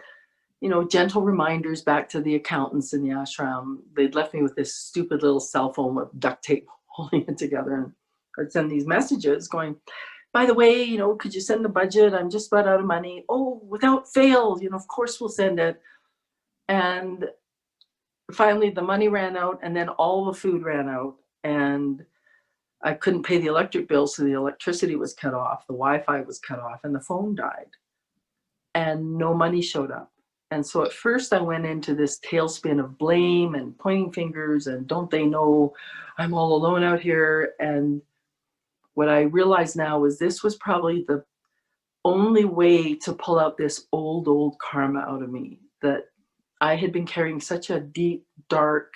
gentle reminders back to the accountants in the ashram. They'd left me with this stupid little cell phone with duct tape holding it together. And I'd send these messages going, by the way, could you send the budget? I'm just about out of money. Oh, without fail, of course we'll send it. And finally the money ran out and then all the food ran out. And I couldn't pay the electric bill, so the electricity was cut off, the Wi-Fi was cut off, and the phone died. And no money showed up. And so at first I went into this tailspin of blame and pointing fingers and don't they know I'm all alone out here. And what I realize now is this was probably the only way to pull out this old karma out of me, that I had been carrying such a deep, dark,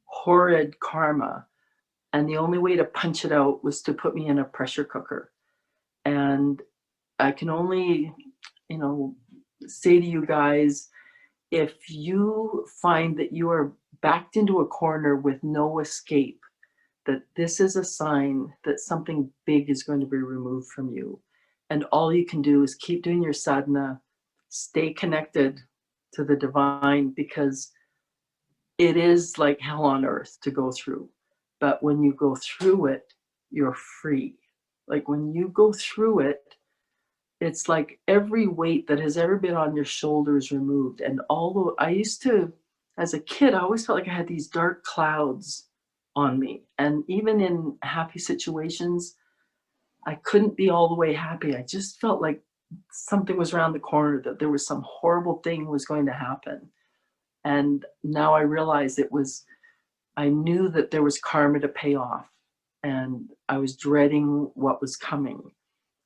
horrid karma. And the only way to punch it out was to put me in a pressure cooker. And I can only, say to you guys, if you find that you are backed into a corner with no escape, that this is a sign that something big is going to be removed from you. And all you can do is keep doing your sadhana, stay connected to the divine, because it is like hell on earth to go through. But when you go through it, you're free. Like when you go through it, it's like every weight that has ever been on your shoulder is removed. And although I used to, as a kid, I always felt like I had these dark clouds on me. And even in happy situations, I couldn't be all the way happy. I just felt like something was around the corner, that there was some horrible thing was going to happen. And now I realize I knew that there was karma to pay off, and I was dreading what was coming.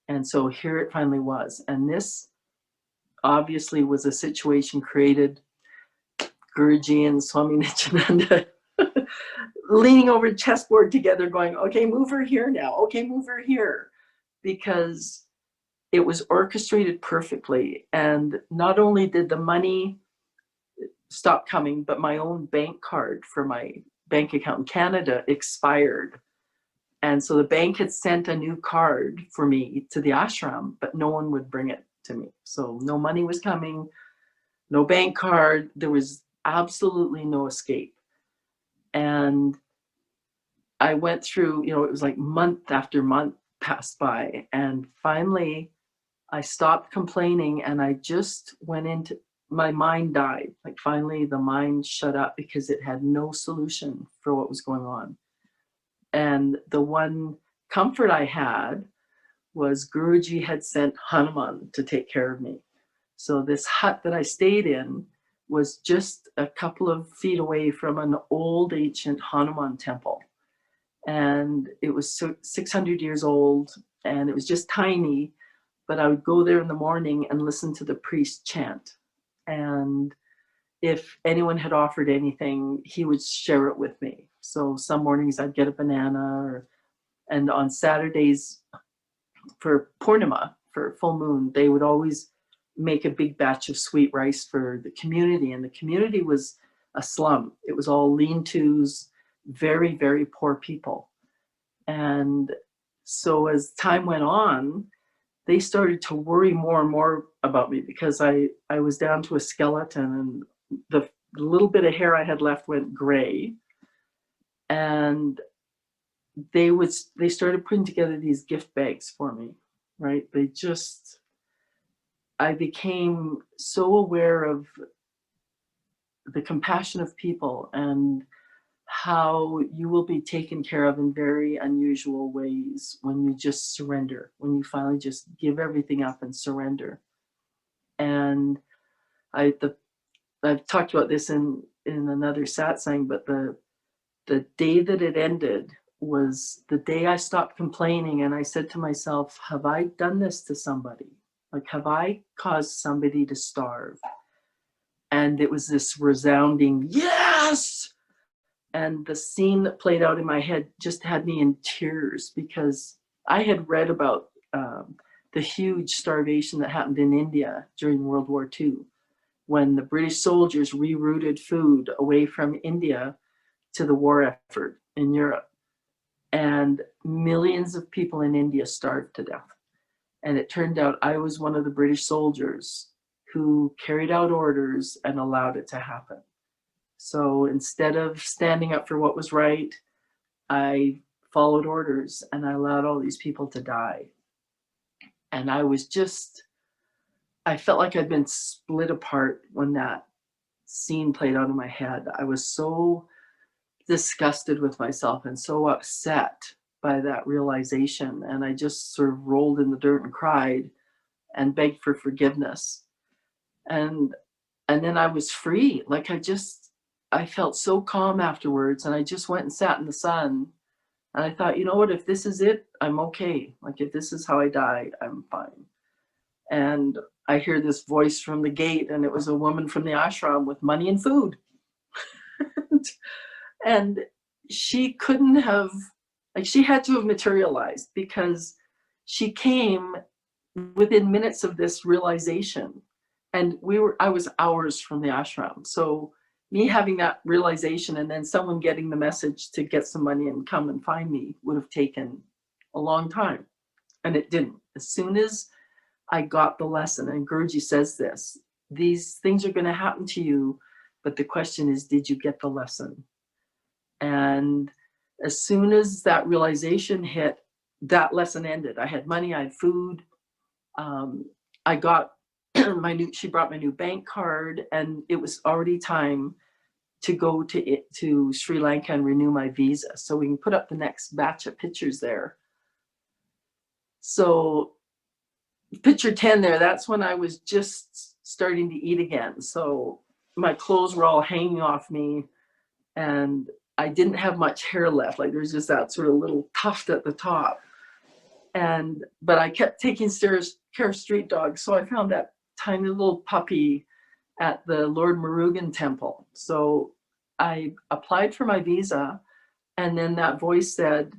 And so here it finally was. And this obviously was a situation created, Guruji and Swamini Nithyananda leaning over the chessboard together going, okay, move her here now. Okay, move her here. Because it was orchestrated perfectly. And not only did the money stop coming, but my own bank card for my bank account in Canada expired. And so the bank had sent a new card for me to the ashram, but no one would bring it to me. So no money was coming, no bank card. There was absolutely no escape. And I went through, it was like month after month passed by. And finally, I stopped complaining, and I just went into, my mind died. Like finally the mind shut up because it had no solution for what was going on. And the one comfort I had was Guruji had sent Hanuman to take care of me. So this hut that I stayed in was just a couple of feet away from an old ancient Hanuman temple. And it was 600 years old, and it was just tiny, but I would go there in the morning and listen to the priest chant. And if anyone had offered anything, he would share it with me. So some mornings I'd get a banana, and on Saturdays for Purnima, for full moon, they would always make a big batch of sweet rice for the community. And the community was a slum. It was all lean-tos, very, very poor people. And so as time went on, they started to worry more and more about me, because I was down to a skeleton, and the little bit of hair I had left went gray. And they started putting together these gift bags for me, right? I became so aware of the compassion of people and how you will be taken care of in very unusual ways when you just surrender, when you finally just give everything up and surrender. And I've talked about this in another satsang, but the day that it ended was the day I stopped complaining, and I said to myself, have I done this to somebody? Like, have I caused somebody to starve? And it was this resounding yes. And the scene that played out in my head just had me in tears, because I had read about the huge starvation that happened in India during World War II, when the British soldiers rerouted food away from India to the war effort in Europe. And millions of people in India starved to death. And it turned out I was one of the British soldiers who carried out orders and allowed it to happen. So instead of standing up for what was right, I followed orders and I allowed all these people to die. And I felt like I'd been split apart when that scene played out in my head. I was so disgusted with myself and so upset by that realization. And I just sort of rolled in the dirt and cried and begged for forgiveness. And then I was free. Like I felt so calm afterwards, and I just went and sat in the sun. And I thought, you know what, if this is it, I'm okay. Like, if this is how I die, I'm fine. And I hear this voice from the gate, and it was a woman from the ashram with money and food. And she couldn't have, like, she had to have materialized, because she came within minutes of this realization. And I was hours from the ashram. So me having that realization and then someone getting the message to get some money and come and find me would have taken a long time. And it didn't. As soon as I got the lesson, and Guruji says this, these things are going to happen to you, but the question is, did you get the lesson? And as soon as that realization hit, that lesson ended. I had money, I had food. I got she brought my new bank card, and it was already time to go to Sri Lanka and renew my visa. So we can put up the next batch of pictures there. So picture 10 there, that's when I was just starting to eat again. So my clothes were all hanging off me and I didn't have much hair left. Like there's just that sort of little tuft at the top. But I kept taking care of street dogs. So I found that tiny little puppy at the Lord Murugan temple. So I applied for my visa, and then that voice said,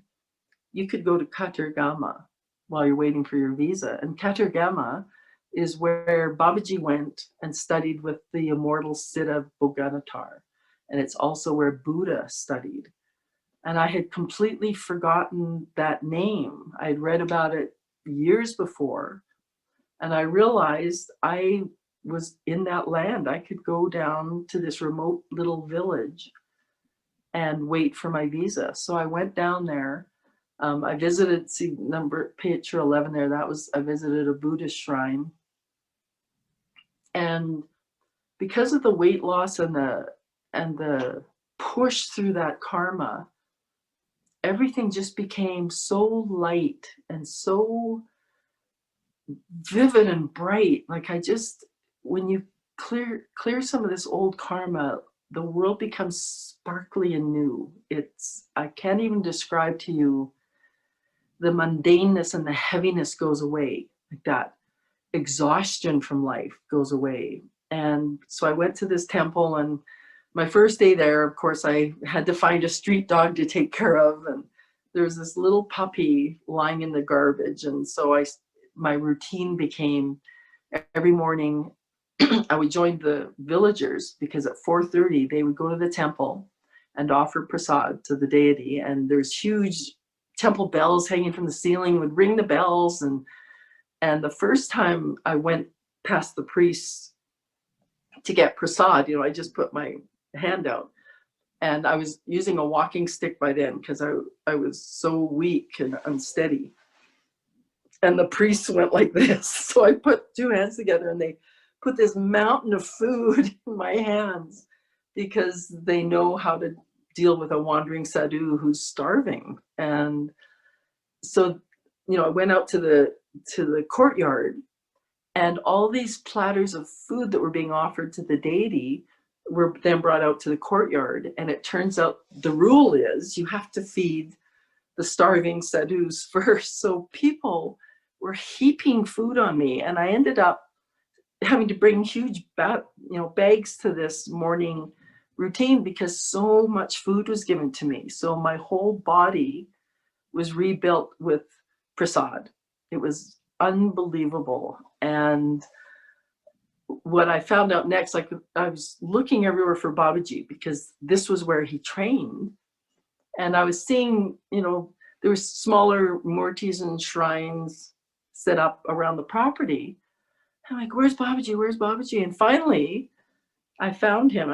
you could go to Katergama while you're waiting for your visa. And Katergama is where Babaji went and studied with the immortal Siddha Boganatar. And it's also where Buddha studied. And I had completely forgotten that name. I'd read about it years before. And I realized I was in that land. I could go down to this remote little village and wait for my visa. So I went down there. I visited, see picture 11 there, I visited a Buddhist shrine. And because of the weight loss and the push through that karma, everything just became so light and so vivid and bright. Like when you clear some of this old karma, the world becomes sparkly and new. I can't even describe to you, the mundaneness and the heaviness goes away. Like that exhaustion from life goes away. And so I went to this temple, and my first day there, of course, I had to find a street dog to take care of. And there was this little puppy lying in the garbage. And so my routine became every morning, I would join the villagers, because at 4:30 they would go to the temple and offer prasad to the deity. And there's huge temple bells hanging from the ceiling, would ring the bells. And the first time I went past the priests to get prasad, I just put my hand out. And I was using a walking stick by then because I was so weak and unsteady. And the priests went like this. So I put two hands together and they put this mountain of food in my hands, because they know how to deal with a wandering sadhu who's starving. And so, I went out to the courtyard, and all these platters of food that were being offered to the deity were then brought out to the courtyard. And it turns out the rule is you have to feed the starving sadhus first. So people were heaping food on me, and I ended up having to bring huge bags to this morning routine because so much food was given to me. So my whole body was rebuilt with prasad. It was unbelievable. And what I found out next, like I was looking everywhere for Babaji because this was where he trained. And I was seeing, there were smaller murtis and shrines set up around the property. I'm like, where's Babaji? Where's Babaji? And finally, I found him.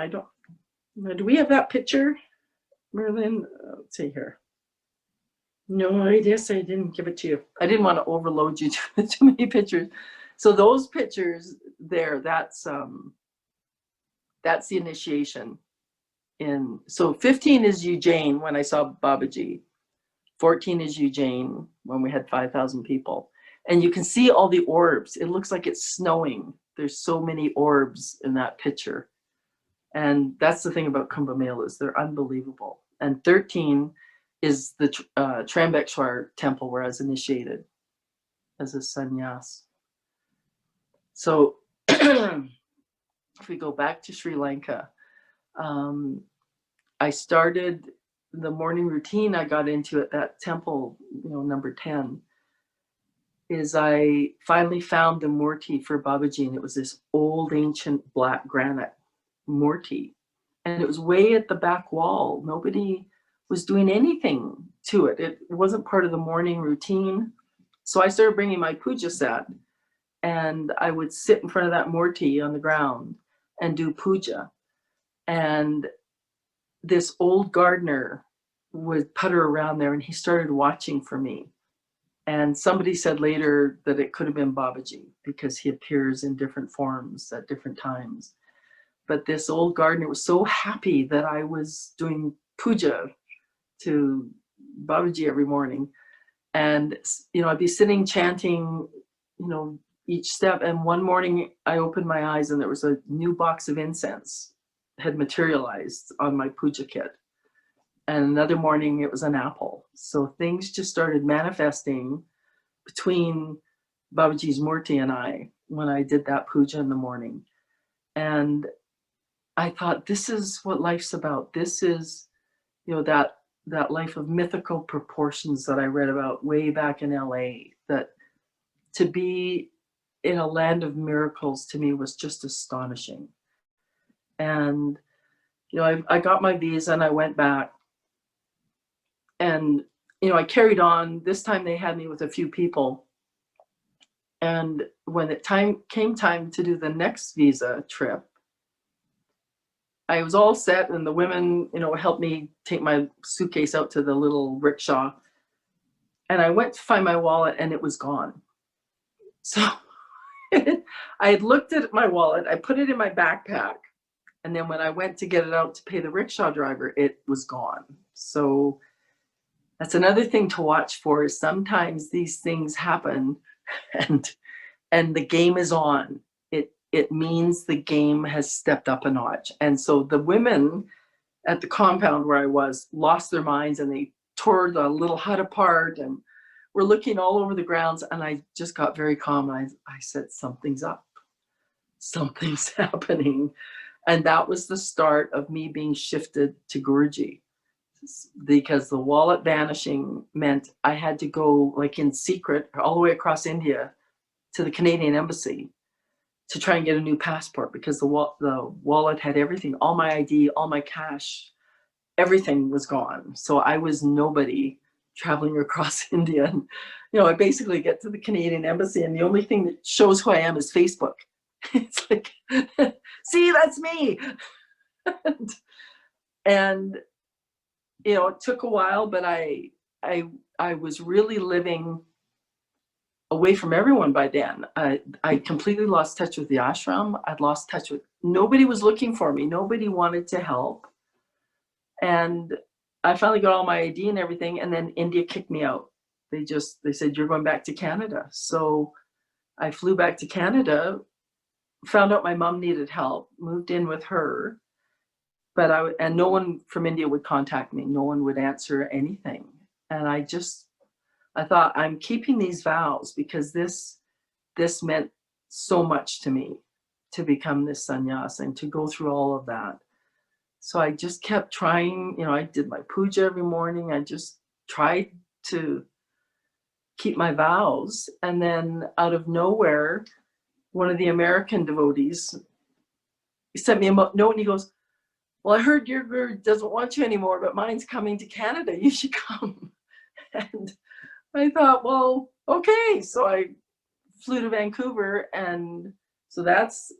Do we have that picture, Merlin? Let's see here. No, I guess I didn't give it to you. I didn't want to overload you to too many pictures. So those pictures there, that's the initiation. So 15 is Ujjain when I saw Babaji. 14 is Ujjain when we had 5,000 people. And you can see all the orbs. It looks like it's snowing. There's so many orbs in that picture. And that's the thing about Kumbh Melas. They're unbelievable. And 13 is the Trambekshwar temple where I was initiated as a sannyas. So if we go back to Sri Lanka, I started the morning routine I got into at that temple, number 10, is I finally found the murti for Babaji, and it was this old ancient black granite murti. And it was way at the back wall. Nobody was doing anything to it. It wasn't part of the morning routine. So I started bringing my puja set, and I would sit in front of that murti on the ground and do puja. And this old gardener would putter around there, and he started watching for me. And somebody said later that it could have been Babaji because he appears in different forms at different times. but this old gardener was so happy that I was doing puja to Babaji every morning. And, you know, I'd be sitting chanting, you know, each step. And one morning I opened my eyes and there was a new box of incense had materialized on my puja kit. And another morning it was an apple. So things just started manifesting between Babaji's Murti and I when I did that puja in the morning. And I thought, this is what life's about. This is, you know, that life of mythical proportions that I read about way back in LA, that to be in a land of miracles to me was just astonishing. And, you know, I got my visa and I went back, and, you know, I carried on. This time they had me with a few people. And when it came time to do the next visa trip, I was all set, and the women, you know, helped me take my suitcase out to the little rickshaw. And I went to find my wallet and it was gone. So I had looked at my wallet, I put it in my backpack. And then when I went to get it out to pay the rickshaw driver, it was gone. So that's another thing to watch for, is sometimes these things happen and the game is on. It means the game has stepped up a notch. And so the women at the compound where I was lost their minds, and they tore the little hut apart and were looking all over the grounds. And I just got very calm. I said, something's up. Something's happening. And that was the start of me being shifted to Guruji, because the wallet vanishing meant I had to go, like, in secret all the way across India to the Canadian embassy to try and get a new passport, because the wallet had everything, all my ID, all my cash, everything was gone. So I was nobody traveling across India. And, you know, I basically get to the Canadian embassy and the only thing that shows who I am is Facebook. It's like, see, that's me. and, you know, it took a while, but I was really living away from everyone by then. I completely lost touch with the ashram. I'd lost touch with, nobody was looking for me. Nobody wanted to help. And I finally got all my ID and everything. And then India kicked me out. They said, you're going back to Canada. So I flew back to Canada, found out my mom needed help, moved in with her. But and no one from India would contact me. No one would answer anything. And I thought, I'm keeping these vows because this meant so much to me, to become this sannyas and to go through all of that. So I just kept trying, you know, I did my puja every morning. I just tried to keep my vows. And then out of nowhere, one of the American devotees, he sent me a note and he goes, well, I heard your guru doesn't want you anymore, but mine's coming to Canada. You should come. And I thought, well, okay. So I flew to Vancouver. And so let's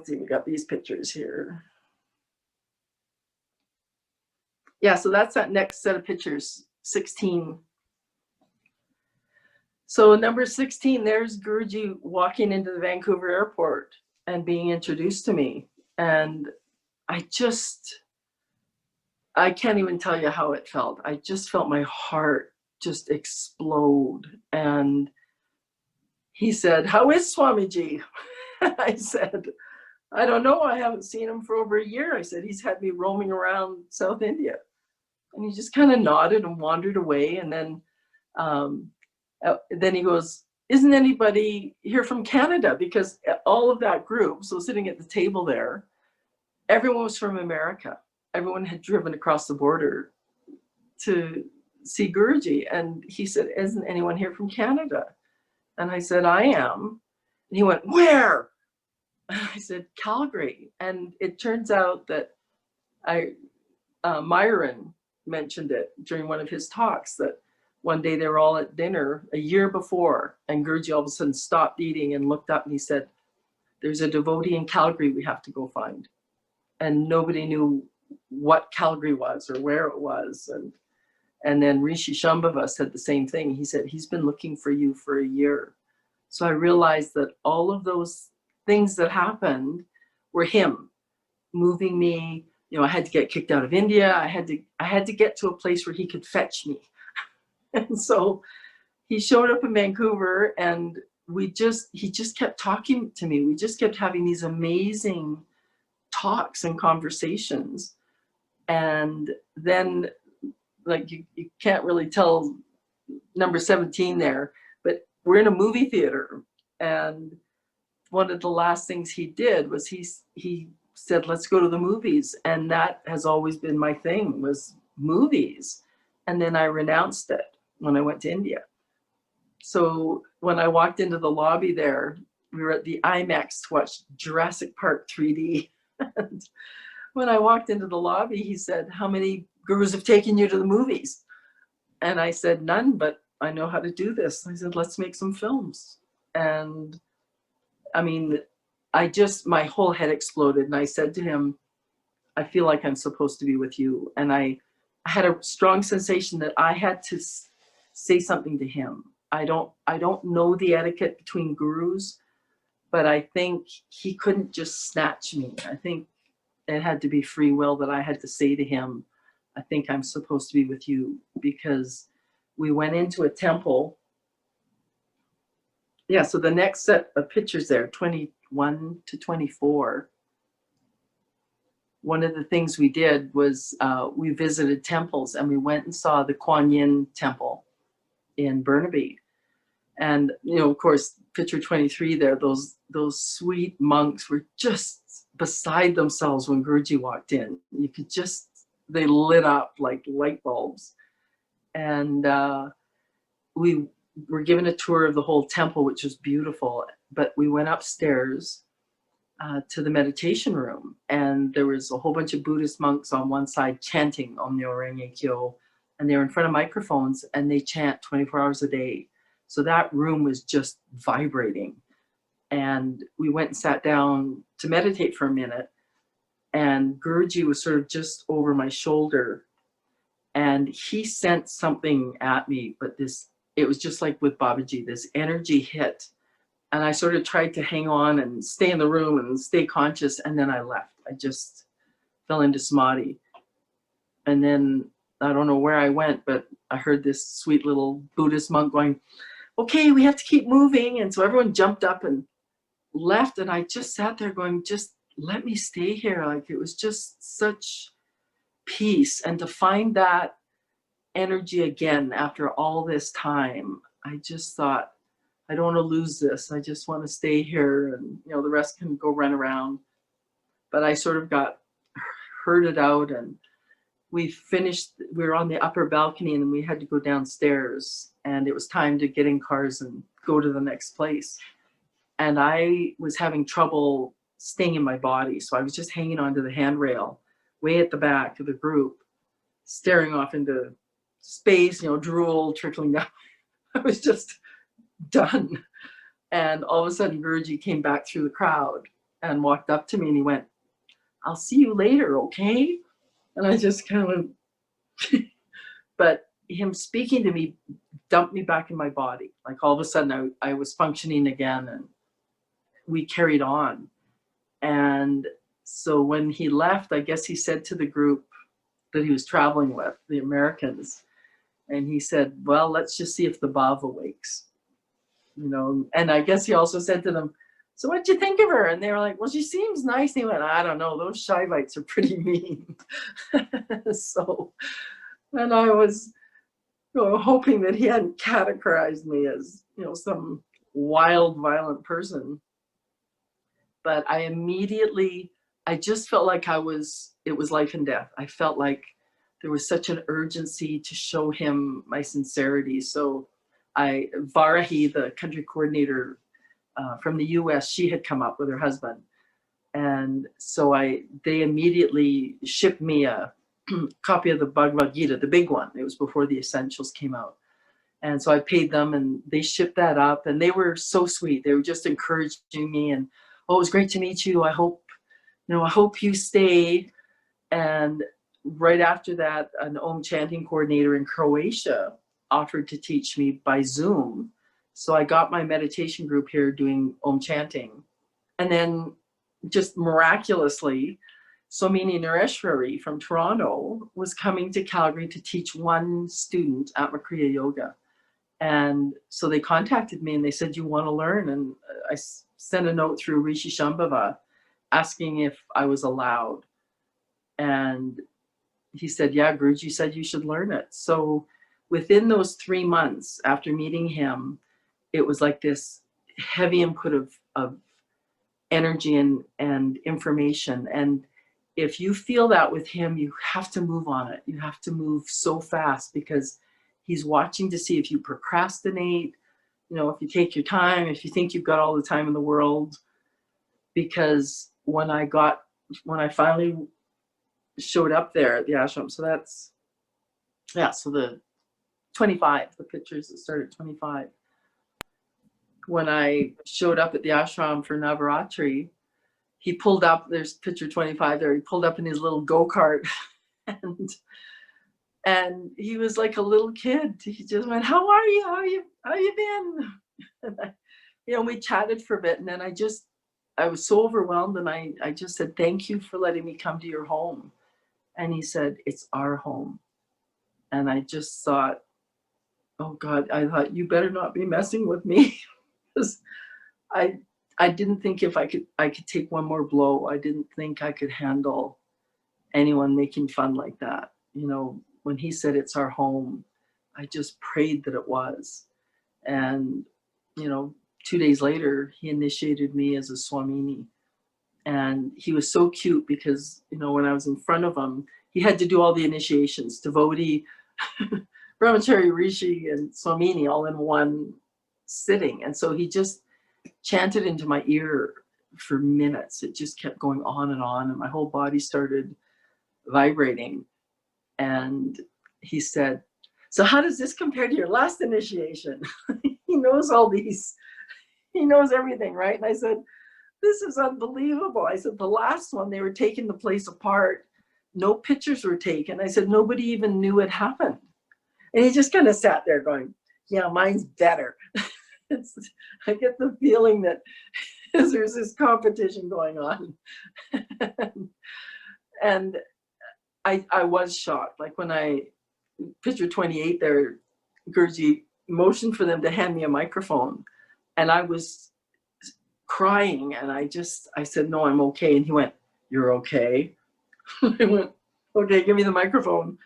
see, we got these pictures here. Yeah, so that's that next set of pictures, 16. So number 16, there's Guruji walking into the Vancouver airport and being introduced to me. And I can't even tell you how it felt. I just felt my heart just explode. And he said, how is Swamiji? I said, I don't know. I haven't seen him for over a year. I said, he's had me roaming around South India. And he just kind of nodded and wandered away. And then he goes, isn't anybody here from Canada? Because all of that group, so sitting at the table there, everyone was from America. Everyone had driven across the border to see Guruji. And he said, isn't anyone here from Canada? And I said, I am. And he went, where? I said, Calgary. And it turns out that Myron mentioned it during one of his talks, that one day they were all at dinner a year before, and Guruji all of a sudden stopped eating and looked up and he said, there's a devotee in Calgary we have to go find. And nobody knew what Calgary was or where it was. And then Rishi Shambhava said the same thing. He said, he's been looking for you for a year. So I realized that all of those things that happened were him moving me. You know, I had to get kicked out of India. I had to get to a place where he could fetch me. And so he showed up in Vancouver, and he just kept talking to me. We just kept having these amazing talks and conversations. And then, like, you can't really tell number 17 there, but we're in a movie theater, and one of the last things he did was he said, let's go to the movies. And that has always been my thing, was movies. And then I renounced it when I went to India. So when I walked into the lobby there, we were at the IMAX to watch Jurassic Park 3D. And when I walked into the lobby, he said, how many gurus have taken you to the movies? And I said, none, but I know how to do this. And I said, let's make some films. And I mean, my whole head exploded. And I said to him, I feel like I'm supposed to be with you. And I had a strong sensation that I had to say something to him. I don't know the etiquette between gurus, but I think he couldn't just snatch me. I think it had to be free will that I had to say to him, I think I'm supposed to be with you, because we went into a temple. Yeah, so the next set of pictures there, 21 to 24. One of the things we did was we visited temples, and we went and saw the Kuan Yin temple in Burnaby. And, you know, of course, picture 23 there, those sweet monks were just beside themselves when Guruji walked in. You could just, they lit up like light bulbs. And we were given a tour of the whole temple, which was beautiful. But we went upstairs to the meditation room, and there was a whole bunch of Buddhist monks on one side chanting Om Nyo Renge Kyo, and they were in front of microphones, and they chant 24 hours a day. So that room was just vibrating. And we went and sat down to meditate for a minute, and Guruji was sort of just over my shoulder, and he sent something at me, but it was just like with Babaji, this energy hit. And I sort of tried to hang on and stay in the room and stay conscious, and then I left. I just fell into samadhi. And then I don't know where I went, but I heard this sweet little Buddhist monk going, okay, we have to keep moving. And so everyone jumped up and left, and I just sat there going, just let me stay here. Like, it was just such peace. And to find that energy again after all this time, I just thought, I don't want to lose this. I just want to stay here, and, you know, the rest can go run around. But I sort of got herded out, and we were on the upper balcony, and we had to go downstairs, and it was time to get in cars and go to the next place. And I was having trouble staying in my body. So I was just hanging onto the handrail way at the back of the group, staring off into space, you know, drool trickling down. I was just done. And all of a sudden Guruji came back through the crowd and walked up to me, and he went, I'll see you later, okay? And I just kind of, but him speaking to me dumped me back in my body. Like, all of a sudden I was functioning again, and we carried on. And so when he left, I guess he said to the group that he was traveling with, the Americans, and he said, well, let's just see if the Bhav awakes. You know, and I guess he also said to them, so what'd you think of her? And they were like, well, she seems nice. And he went, I don't know, those Shivites are pretty mean. So, and I was, you know, hoping that he hadn't categorized me as, you know, some wild, violent person. But I just felt like it was life and death. I felt like there was such an urgency to show him my sincerity. So Varahi, the country coordinator from the US, she had come up with her husband. And so they immediately shipped me a copy of the Bhagavad Gita, the big one. It was before the Essentials came out. And so I paid them, and they shipped that up, and they were so sweet. They were just encouraging me, and, oh, it was great to meet you. I hope you stay. And right after that, an OM Chanting coordinator in Croatia offered to teach me by Zoom. So I got my meditation group here doing OM Chanting. And then just miraculously, Swamini Nareshwari from Toronto was coming to Calgary to teach one student at Kriya Yoga. And so they contacted me and they said, you want to learn? And I sent a note through Rishi Shambhava asking if I was allowed. And he said, yeah, Guruji said you should learn it. So within those 3 months after meeting him, it was like this heavy input of energy and information. And if you feel that with him, you have to move on it. You have to move so fast because he's watching to see if you procrastinate, you know, if you take your time, if you think you've got all the time in the world. Because when I finally showed up there at the ashram, so that's, yeah, so the 25, the pictures that started at 25. When I showed up at the ashram for Navaratri, he pulled up, there's picture 25 there, he pulled up in his little go-kart and he was like a little kid. He just went, how are you? How you been? And you know, we chatted for a bit and then I was so overwhelmed and I just said, thank you for letting me come to your home. And he said, it's our home. And I just thought, oh God, I thought you better not be messing with me. Because I didn't think if I could take one more blow. I didn't think I could handle anyone making fun like that. You know, when he said it's our home, I just prayed that it was. And, you know, 2 days later, he initiated me as a Swamini. And he was so cute because, you know, when I was in front of him, he had to do all the initiations, devotee, brahmachari, rishi, and Swamini all in one sitting. And so he just chanted into my ear for minutes. It just kept going on and my whole body started vibrating. And he said, so how does this compare to your last initiation? He knows all these, he knows everything, right? And I said, this is unbelievable. I said, the last one, they were taking the place apart. No pictures were taken. I said, nobody even knew it happened. And he just kind of sat there going, yeah, mine's better. I get the feeling that there's this competition going on. And I was shocked. Like when picture 28 there, Guruji motioned for them to hand me a microphone. And I was crying and I said, no, I'm okay. And he went, you're okay? I went, okay, give me the microphone.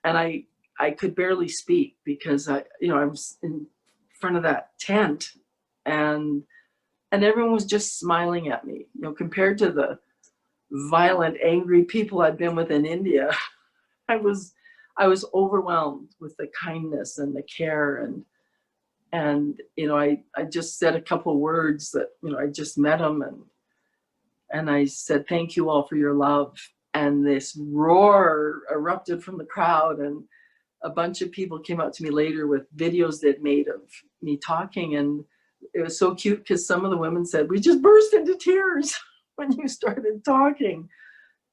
And I could barely speak because I was in front of that tent and everyone was just smiling at me, you know, compared to the violent, angry people I'd been with in India. I was overwhelmed with the kindness and the care and you know, I just said a couple of words that, you know, I just met him and I said, thank you all for your love. And this roar erupted from the crowd and a bunch of people came up to me later with videos they'd made of me talking. And it was so cute because some of the women said, we just burst into tears when you started talking.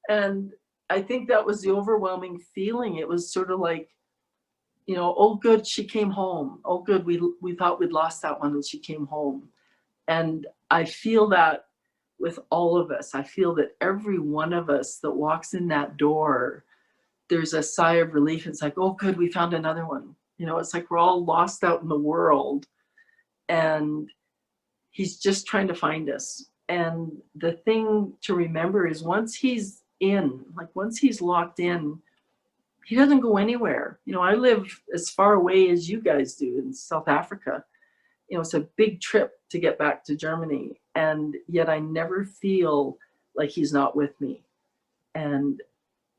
And I think that was the overwhelming feeling. It was sort of like, you know, oh good, she came home. Oh good, we thought we'd lost that one and she came home. And I feel that with all of us. I feel that every one of us that walks in that door, there's a sigh of relief. It's like, oh good, we found another one. You know, it's like we're all lost out in the world and he's just trying to find us. And the thing to remember is once he's locked in, he doesn't go anywhere. You know, I live as far away as you guys do in South Africa. You know, it's a big trip to get back to Germany. And yet I never feel like he's not with me. And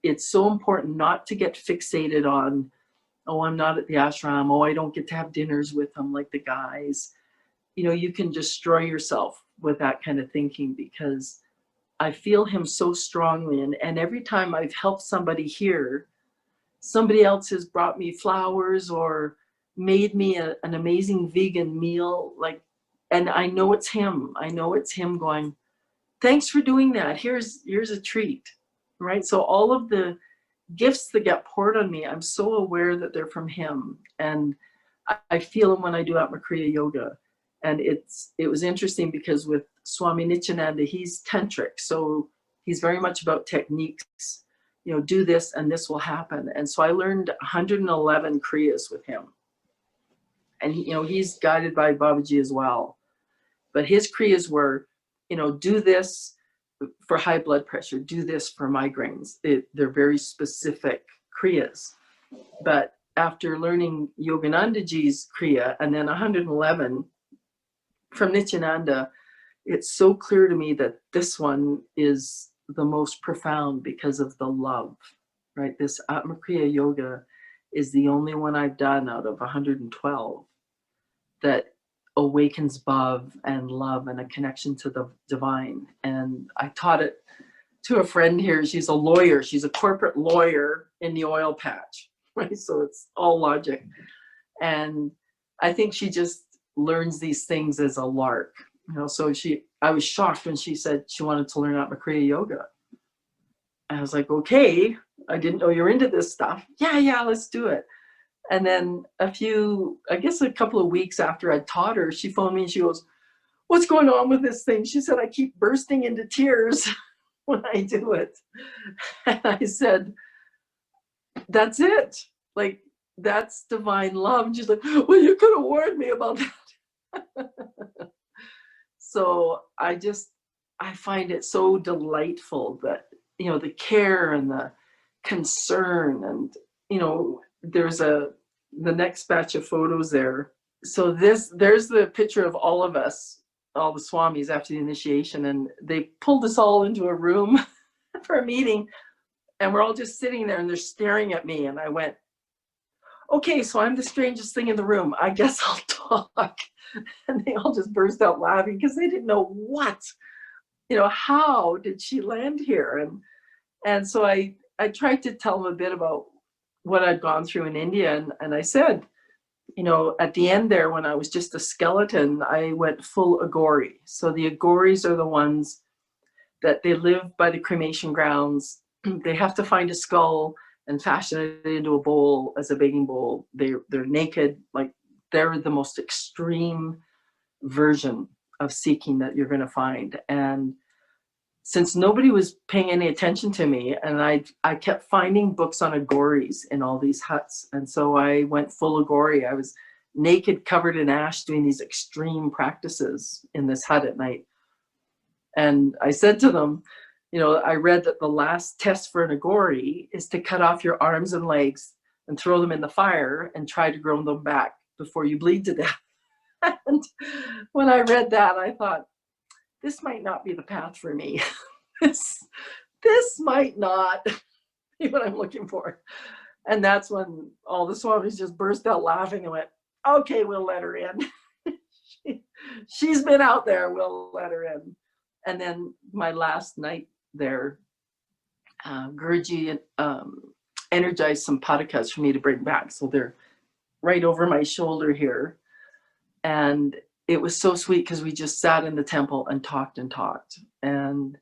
it's so important not to get fixated on, oh, I'm not at the ashram. Oh, I don't get to have dinners with them like the guys. You know, you can destroy yourself with that kind of thinking because I feel him so strongly. And every time I've helped somebody here, somebody else has brought me flowers or made me an amazing vegan meal. Like, and I know it's him. I know it's him going, thanks for doing that. Here's a treat, right? So all of the gifts that get poured on me, I'm so aware that they're from him. And I feel them when I do Atma Kriya Yoga. And it was interesting because with Swami Nithyananda, he's tantric, so he's very much about techniques. You know, do this and this will happen. And so I learned 111 kriyas with him. And you know, he's guided by Babaji as well. But his kriyas were, you know, do this for high blood pressure, do this for migraines. They're very specific kriyas. But after learning Yoganandaji's kriya and then 111 from Nithyananda, it's so clear to me that this one is the most profound because of the love, right? This Atma Kriya Yoga is the only one I've done out of 112 that awakens bhav and love and a connection to the divine. And I taught it to a friend here. She's a lawyer. She's a corporate lawyer in the oil patch, right? So it's all logic. And I think she just learns these things as a lark. You know, so I was shocked when she said she wanted to learn Atma Kriya Yoga. I was like, okay, I didn't know you're into this stuff. Yeah, let's do it. And then a couple of weeks after I taught her, she phoned me and she goes, what's going on with this thing? She said, I keep bursting into tears when I do it. And I said, that's it. Like, that's divine love. And she's like, well, you could have warned me about that. So I find it so delightful that, you know, the care and the concern, and, you know, there's the next batch of photos there. So there's the picture of all of us, all the swamis after the initiation, and they pulled us all into a room for a meeting, and we're all just sitting there and they're staring at me. And I went, okay, so I'm the strangest thing in the room. I guess I'll talk. And they all just burst out laughing because they didn't know how did she land here? And so I tried to tell them a bit about what I'd gone through in India. And I said, you know, at the end there, when I was just a skeleton, I went full Agori. So the Agoris are the ones that they live by the cremation grounds. They have to find a skull and fashion it into a bowl as a begging bowl. They're naked, like they're the most extreme version of seeking that you're going to find. And since nobody was paying any attention to me, and I kept finding books on Agoris in all these huts. And so I went full Agori. I was naked, covered in ash, doing these extreme practices in this hut at night. And I said to them, you know, I read that the last test for an Agori is to cut off your arms and legs and throw them in the fire and try to grow them back before you bleed to death. And when I read that, I thought, this might not be the path for me. This might not be what I'm looking for. And that's when all the swamis just burst out laughing and went, okay, we'll let her in. She's been out there, we'll let her in. And then my last night there, Guruji energized some patakas for me to bring back. So they're right over my shoulder here. And it was so sweet because we just sat in the temple and talked. And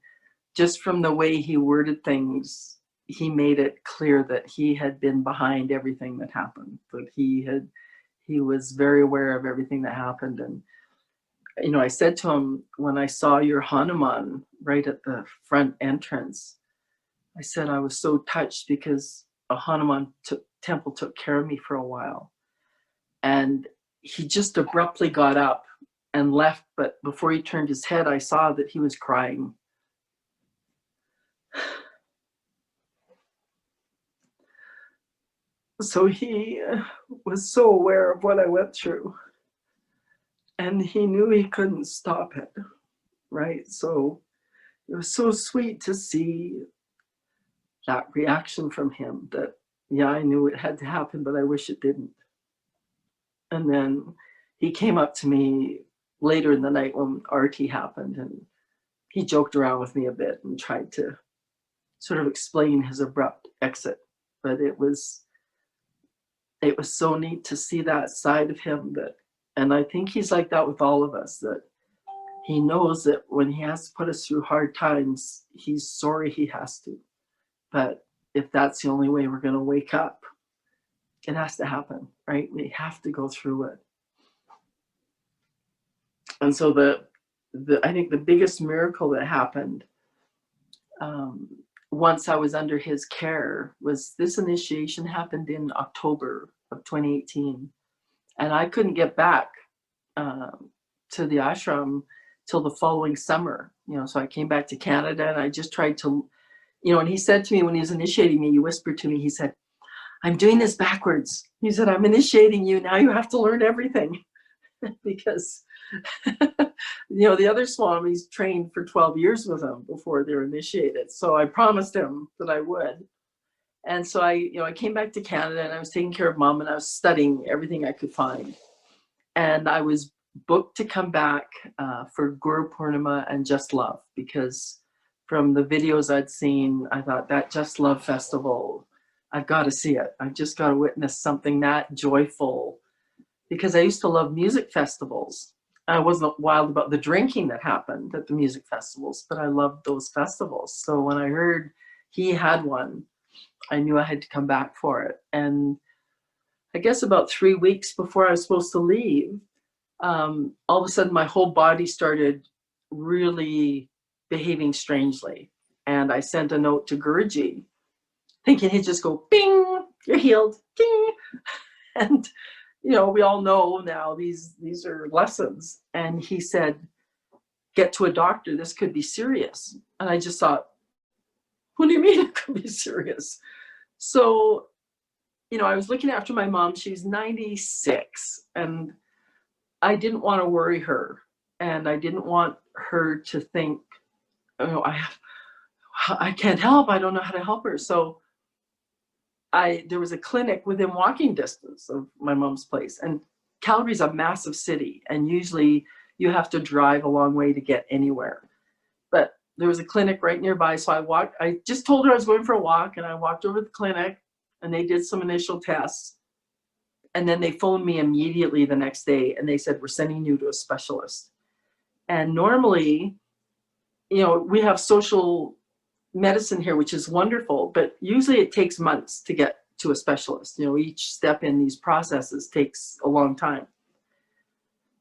just from the way he worded things, he made it clear that he had been behind everything that happened, that he was very aware of everything that happened. And, you know, I said to him, when I saw your Hanuman right at the front entrance, I said, I was so touched because a Hanuman temple took care of me for a while. And he just abruptly got up and left, but before he turned his head, I saw that he was crying. So he was so aware of what I went through, and he knew he couldn't stop it, right? So it was so sweet to see that reaction from him that, yeah, I knew it had to happen, but I wish it didn't. And then he came up to me later in the night when Arti happened, and he joked around with me a bit and tried to sort of explain his abrupt exit. But it was so neat to see that side of him, and I think he's like that with all of us, that he knows that when he has to put us through hard times, he's sorry he has to. But if that's the only way we're going to wake up, it has to happen, right? We have to go through it. And so I think the biggest miracle that happened once I was under his care was this initiation happened in October of 2018. And I couldn't get back to the ashram till the following summer, so I came back to Canada and I just tried to, and he said to me when he was initiating me, he whispered to me, he said, "I'm doing this backwards." He said, "I'm initiating you. Now you have to learn everything." Because, the other swamis trained for 12 years with him before they were initiated. So I promised him that I would. And so I came back to Canada and I was taking care of mom and I was studying everything I could find. And I was booked to come back for Guru Purnima and Just Love, because from the videos I'd seen, I thought that Just Love festival, I've got to see it. I've just got to witness something that joyful, because I used to love music festivals. I wasn't wild about the drinking that happened at the music festivals, but I loved those festivals. So when I heard he had one, I knew I had to come back for it. And I guess about 3 weeks before I was supposed to leave, all of a sudden my whole body started really behaving strangely. And I sent a note to Guruji, thinking he'd just go, "Bing, you're healed, ding." And, we all know now these are lessons. And he said, "Get to a doctor, this could be serious." And I just thought, what do you mean it could be serious? So, I was looking after my mom. She's 96, and I didn't want to worry her. And I didn't want her to think, I can't help. I don't know how to help her. So there was a clinic within walking distance of my mom's place. And Calgary's a massive city. And usually you have to drive a long way to get anywhere. But there was a clinic right nearby. So I just told her I was going for a walk, and I walked over to the clinic and they did some initial tests. And then they phoned me immediately the next day and they said, "We're sending you to a specialist." And normally, we have social medicine here, which is wonderful, but usually it takes months to get to a specialist. Each step in these processes takes a long time.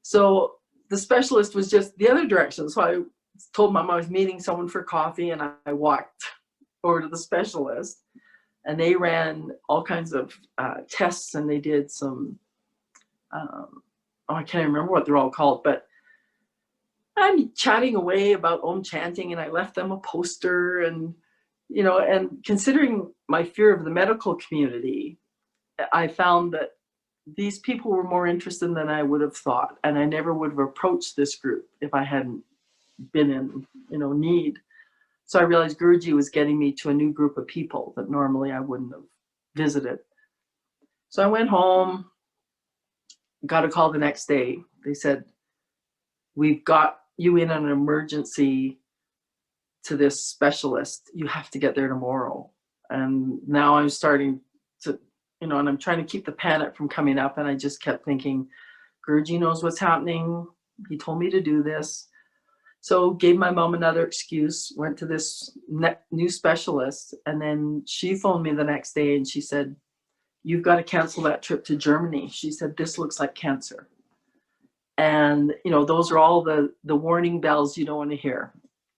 So the specialist was just the other direction. So I told Mom I was meeting someone for coffee, and I walked over to the specialist, and they ran all kinds of tests, and they did some, I can't remember what they're all called, but I'm chatting away about OM Chanting, and I left them a poster, and, and considering my fear of the medical community, I found that these people were more interested than I would have thought. And I never would have approached this group if I hadn't been in, need. So I realized Guruji was getting me to a new group of people that normally I wouldn't have visited. So I went home, got a call the next day. They said, "We've got you in an emergency to this specialist. You have to get there tomorrow." And now I'm starting to, and I'm trying to keep the panic from coming up. And I just kept thinking, Guruji knows what's happening. He told me to do this. So gave my mom another excuse, went to this new specialist. And then she phoned me the next day and she said, "You've got to cancel that trip to Germany." She said, "This looks like cancer." And, those are all the warning bells you don't want to hear.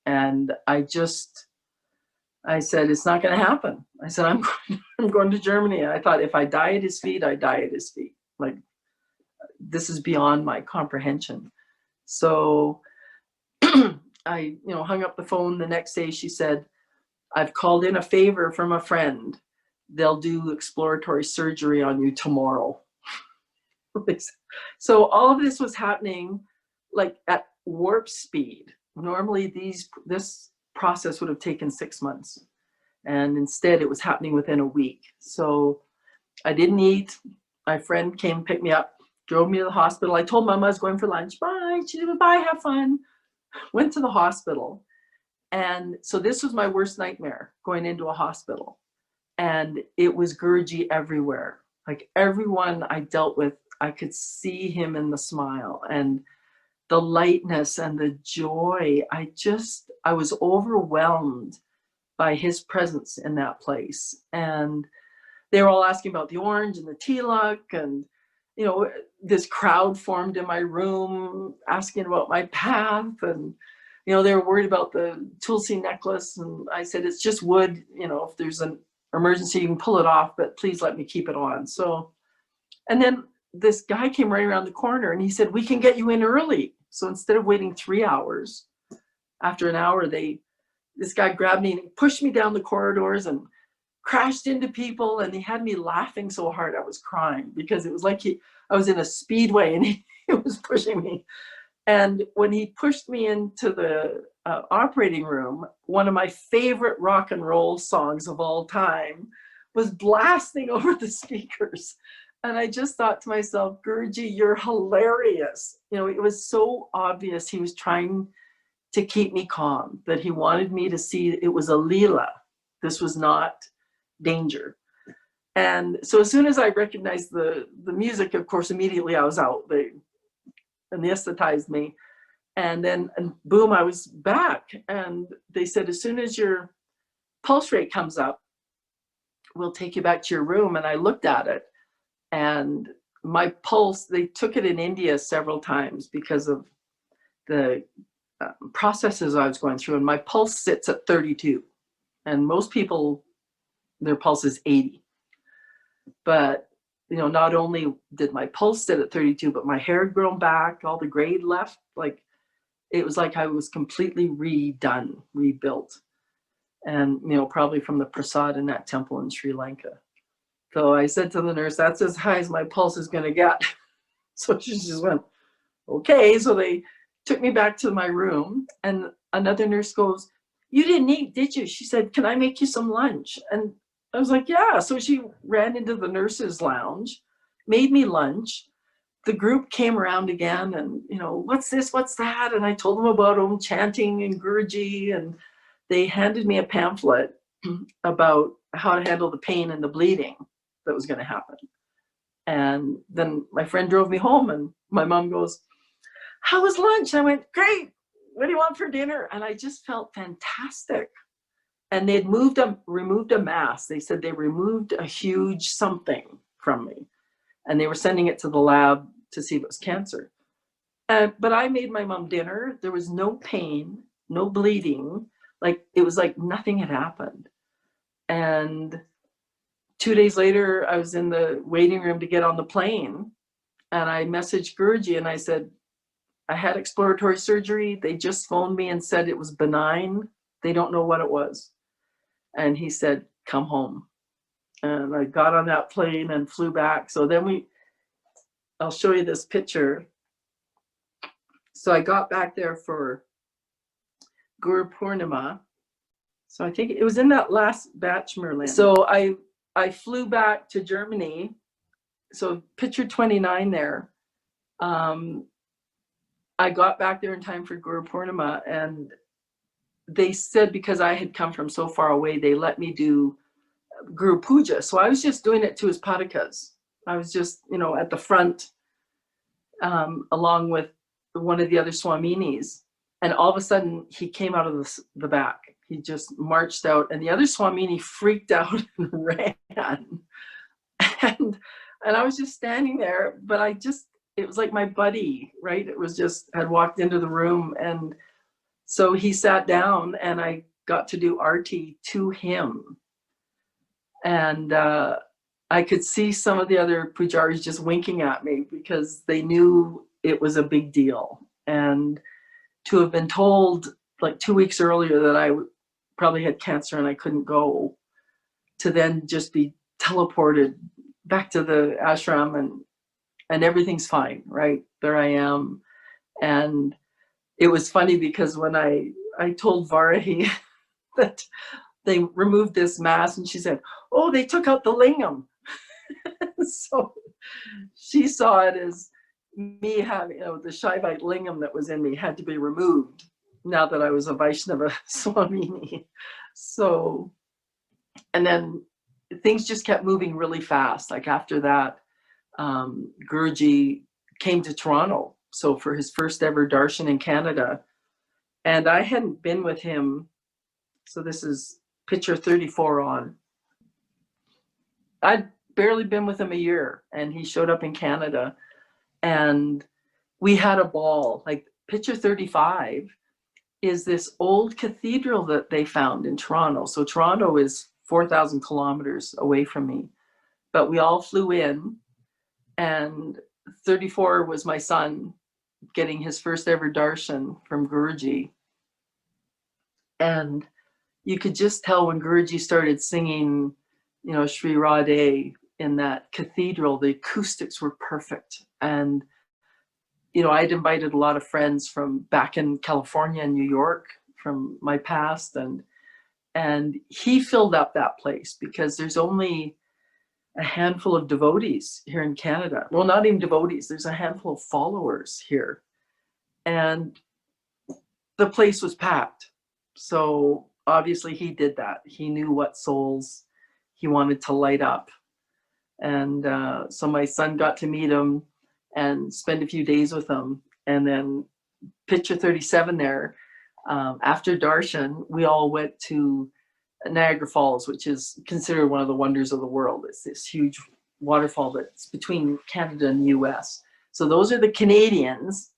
And I said, "It's not going to happen." I said, I'm going to Germany. And I thought, if I die at his feet, I die at his feet. Like, this is beyond my comprehension. So I, hung up the phone the next day. She said, "I've called in a favor from a friend. They'll do exploratory surgery on you tomorrow." So all of this was happening like at warp speed. Normally this process would have taken 6 months. And instead it was happening within a week. So I didn't eat. My friend came, picked me up, drove me to the hospital. I told Mom I was going for lunch. Bye. She said, "Bye, have fun." Went to the hospital. And so this was my worst nightmare, going into a hospital. And it was Guruji everywhere. Like, everyone I dealt with, I could see him in the smile and the lightness and the joy. I was overwhelmed by his presence in that place. And they were all asking about the orange and the tilak, and you know, this crowd formed in my room asking about my path, and, you know, they were worried about the Tulsi necklace. And I said, it's just wood, you know, if there's an emergency, you can pull it off, but please let me keep it on. So, and then this guy came right around the corner and he said, we can get you in early. So instead of waiting 3 hours, after an hour, this guy grabbed me and pushed me down the corridors and crashed into people, and he had me laughing so hard I was crying, because it was like I was in a speedway and he was pushing me. And when he pushed me into the operating room, one of my favorite rock and roll songs of all time was blasting over the speakers. And I just thought to myself, Guruji, you're hilarious. You know, it was so obvious he was trying to keep me calm, that he wanted me to see it was a Leela. This was not danger. And so as soon as I recognized the music, of course, immediately I was out. They anesthetized me. And then, and boom, I was back. And they said, as soon as your pulse rate comes up, we'll take you back to your room. And I looked at it, and my pulse, they took it in India several times because of the processes I was going through. And my pulse sits at 32. And most people, their pulse is 80. But, you know, not only did my pulse sit at 32, but my hair had grown back, all the gray left. Like, it was like I was completely redone, rebuilt. And, you know, probably from the prasad in that temple in Sri Lanka. So I said to the nurse, that's as high as my pulse is going to get. So she just went, okay. So they took me back to my room, and another nurse goes, you didn't eat, did you? She said, can I make you some lunch? And I was like, yeah. So she ran into the nurses' lounge, made me lunch. The group came around again and, you know, what's this, what's that? And I told them about OM Chanting and Guruji, and they handed me a pamphlet about how to handle the pain and the bleeding that was going to happen. And then my friend drove me home, and my mom goes, how was lunch? I went, great. What do you want for dinner? And I just felt fantastic. And they had removed a mass. They said they removed a huge something from me, and they were sending it to the lab to see if it was cancer. But I made my mom dinner. There was no pain, no bleeding. Like, it was like nothing had happened. And 2 days later, I was in the waiting room to get on the plane, and I messaged Guruji and I said, I had exploratory surgery. They just phoned me and said it was benign. They don't know what it was. And he said, come home. And I got on that plane and flew back. So then I'll show you this picture. So I got back there for Guru Purnima. So I think it was in that last batch, Merlin. So I flew back to Germany. So picture 29 there. I got back there in time for Guru Purnima, and they said, because I had come from so far away, they let me do Guru Puja. So I was just doing it to his padakas. I was just, you know, at the front, along with one of the other Swaminis. And all of a sudden, he came out of the back. He just marched out, and the other Swamini freaked out and ran. And I was just standing there, but it was like my buddy, right? It was just, had walked into the room, and so he sat down, and I got to do arti to him. And I could see some of the other pujaris just winking at me, because they knew it was a big deal. And to have been told like 2 weeks earlier that I probably had cancer and I couldn't go, to then just be teleported back to the ashram, and everything's fine, right? There I am. And it was funny, because when I told Varahi that they removed this mass, and she said, oh, they took out the lingam. So she saw it as me having, you know, the Shaivite lingam that was in me had to be removed now that I was a Vaishnava Swamini. So, and then things just kept moving really fast. Like after that, Guruji came to Toronto, so for his first ever darshan in Canada. And I hadn't been with him. So this is picture 34 on. I'd barely been with him a year, and he showed up in Canada, and we had a ball. Like picture 35 is this old cathedral that they found in Toronto. So Toronto is 4,000 kilometers away from me, but we all flew in, and 34 was my son getting his first ever darshan from Guruji. And you could just tell when Guruji started singing, you know, Sri Radhe in that cathedral, the acoustics were perfect. And, you know, I'd invited a lot of friends from back in California and New York from my past, and he filled up that place because there's only a handful of devotees here in Canada. Well, not even devotees, there's a handful of followers here. And the place was packed. So obviously he did that. He knew what souls he wanted to light up. And so my son got to meet him and spend a few days with him. And then picture 37 there, after darshan, we all went to Niagara Falls, which is considered one of the wonders of the world. It's this huge waterfall that's between Canada and the US. So those are the Canadians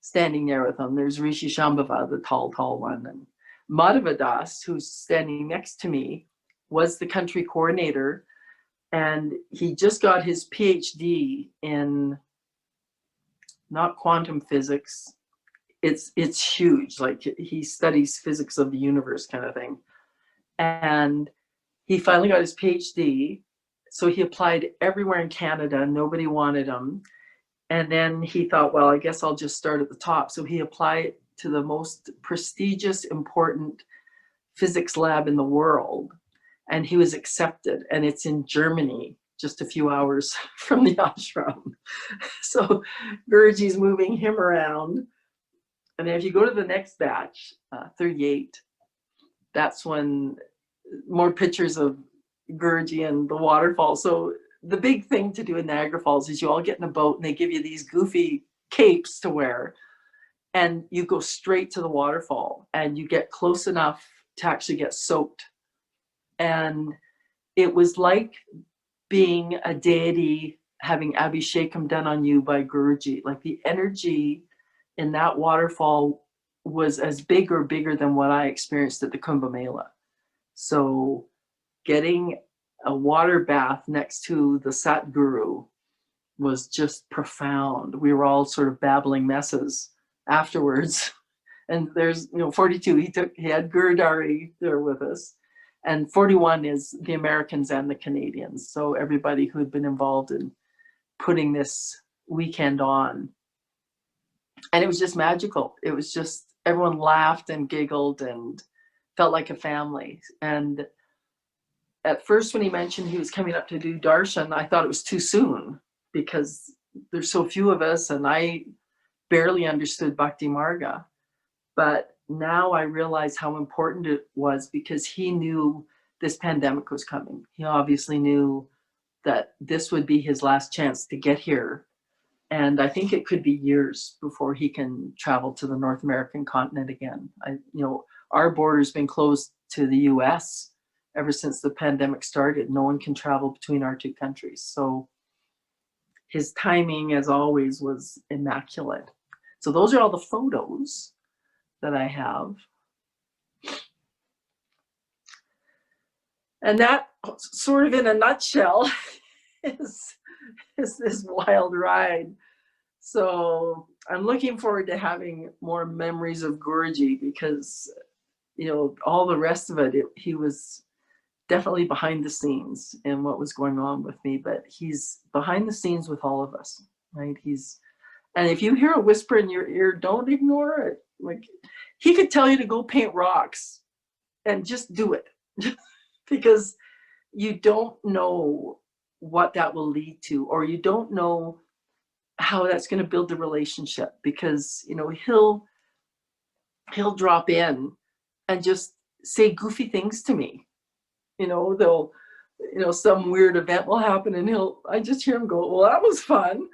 standing there with them. There's Rishi Shambhava, the tall one. And Madhavadas, who's standing next to me, was the country coordinator. And he just got his PhD in not quantum physics. It's huge. Like he studies physics of the universe kind of thing. And he finally got his PhD. So he applied everywhere in Canada. Nobody wanted him. And then he thought, well, I guess I'll just start at the top. So he applied to the most prestigious, important physics lab in the world. And he was accepted. And it's in Germany, just a few hours from the ashram. So Guruji's moving him around. And then if you go to the next batch, 38, that's when more pictures of Guruji and the waterfall. So the big thing to do in Niagara Falls is you all get in a boat and they give you these goofy capes to wear, and you go straight to the waterfall and you get close enough to actually get soaked. And it was like being a deity having Abhishekam done on you by Guruji. Like the energy in that waterfall was as big or bigger than what I experienced at the Kumbh Mela. So getting a water bath next to the Satguru was just profound. We were all sort of babbling messes afterwards. And there's, 42, he had Gurudari there with us. And 41 is the Americans and the Canadians. So everybody who had been involved in putting this weekend on. And it was just magical. It was just, everyone laughed and giggled and felt like a family. And at first, when he mentioned he was coming up to do darshan, I thought it was too soon because there's so few of us and I barely understood Bhakti Marga. But now I realize how important it was because he knew this pandemic was coming. He obviously knew that this would be his last chance to get here. And I think it could be years before he can travel to the North American continent again. Our border's been closed to the US ever since the pandemic started. No one can travel between our two countries. So his timing, as always, was immaculate. So those are all the photos that I have. And that, sort of in a nutshell, is this wild ride. So I'm looking forward to having more memories of Guruji because, all the rest of it, he was definitely behind the scenes in what was going on with me, but he's behind the scenes with all of us, right? And if you hear a whisper in your ear, don't ignore it. Like, he could tell you to go paint rocks and just do it because you don't know what that will lead to, or you don't know how that's going to build the relationship because, he'll drop in and just say goofy things to me. They'll, some weird event will happen and I just hear him go, well, that was fun.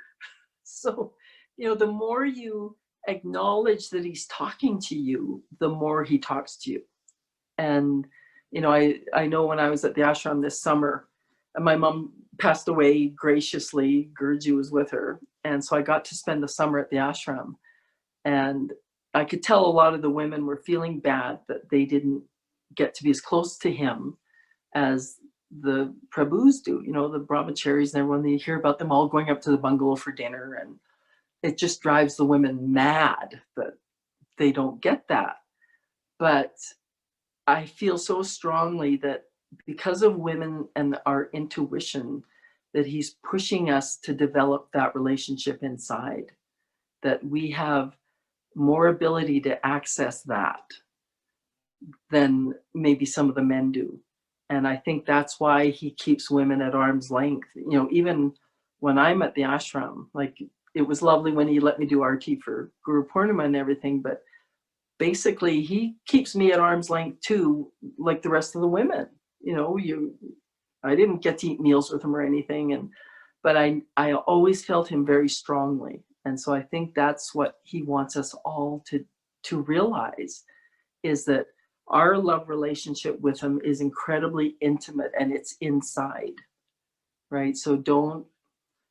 So, the more you acknowledge that he's talking to you, the more he talks to you. And, I know when I was at the ashram this summer, my mom passed away graciously. Gurji was with her. And so I got to spend the summer at the ashram. And I could tell a lot of the women were feeling bad that they didn't get to be as close to him as the Prabhus do, you know, the brahmacharis and everyone. They hear about them all going up to the bungalow for dinner, and it just drives the women mad that they don't get that. But I feel so strongly that because of women and our intuition, that he's pushing us to develop that relationship inside, that we have more ability to access that than maybe some of the men do. And I think that's why he keeps women at arm's length. You know, even when I'm at the ashram, like, it was lovely when he let me do RT for Guru Purnima and everything, but basically he keeps me at arm's length too, like the rest of the women. You know, I didn't get to eat meals with him or anything, but I always felt him very strongly. And so I think that's what he wants us all to realize, is that our love relationship with him is incredibly intimate and it's inside, right? So don't,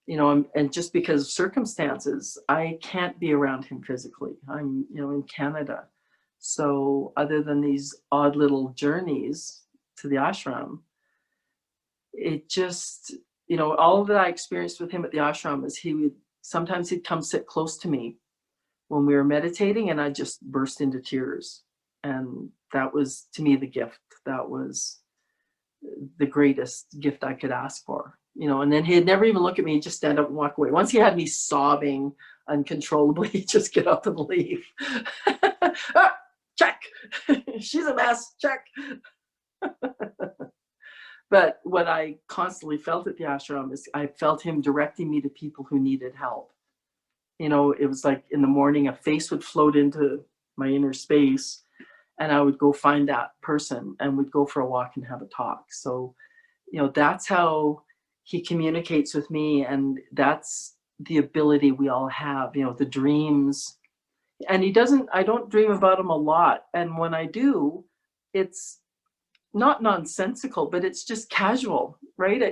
you know, and just because of circumstances, I can't be around him physically. I'm, you know, in Canada. So other than these odd little journeys to the ashram, it just, you know, all that I experienced with him at the ashram is sometimes he'd come sit close to me when we were meditating, and I just burst into tears. And that was, to me, the gift. That was the greatest gift I could ask for, you know. And then he'd never even look at me, he'd just stand up and walk away. Once he had me sobbing uncontrollably, he'd just get up and leave. Ah, check. She's a mess, check. But what I constantly felt at the ashram is I felt him directing me to people who needed help. You know, it was like in the morning, a face would float into my inner space, and I would go find that person and we'd go for a walk and have a talk. So, you know, that's how he communicates with me, and that's the ability we all have, you know, the dreams. And I don't dream about him a lot. And when I do, it's not nonsensical, but it's just casual, right?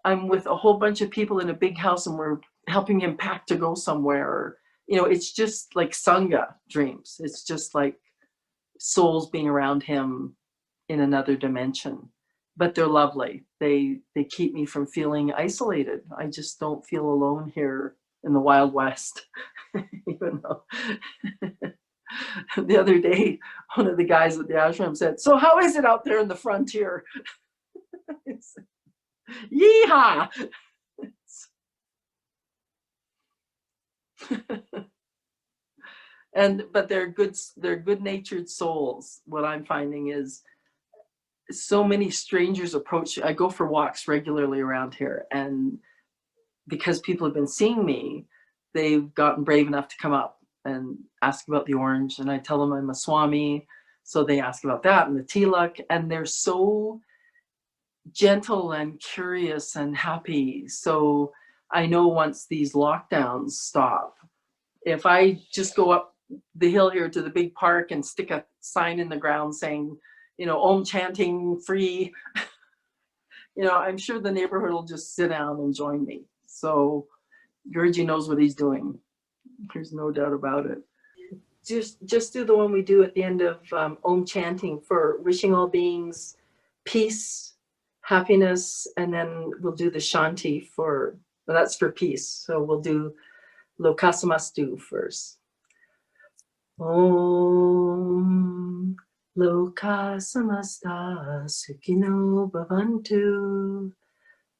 I'm with a whole bunch of people in a big house and we're helping him pack to go somewhere. Or, you know, it's just like Sangha dreams. It's just like souls being around him in another dimension. But they're lovely. They keep me from feeling isolated. I just don't feel alone here in the Wild West, even though the other day, one of the guys at the ashram said, "So how is it out there in the frontier?" Yeehaw! But they're good-natured souls. What I'm finding is so many strangers approach. I go for walks regularly around here, and because people have been seeing me, they've gotten brave enough to come up and ask about the orange, and I tell them I'm a Swami, so they ask about that and the tilak, and they're so gentle and curious and happy. So I know once these lockdowns stop, if I just go up the hill here to the big park and stick a sign in the ground saying, you know, OM Chanting free, you know, I'm sure the neighborhood will just sit down and join me. So Guruji knows what he's doing. There's no doubt about it. Just do the one we do at the end of OM Chanting for wishing all beings peace, happiness, and then we'll do the Shanti well, that's for peace. So we'll do Lokasamastu first. Om Lokasamasta Sukhino Bhavantu.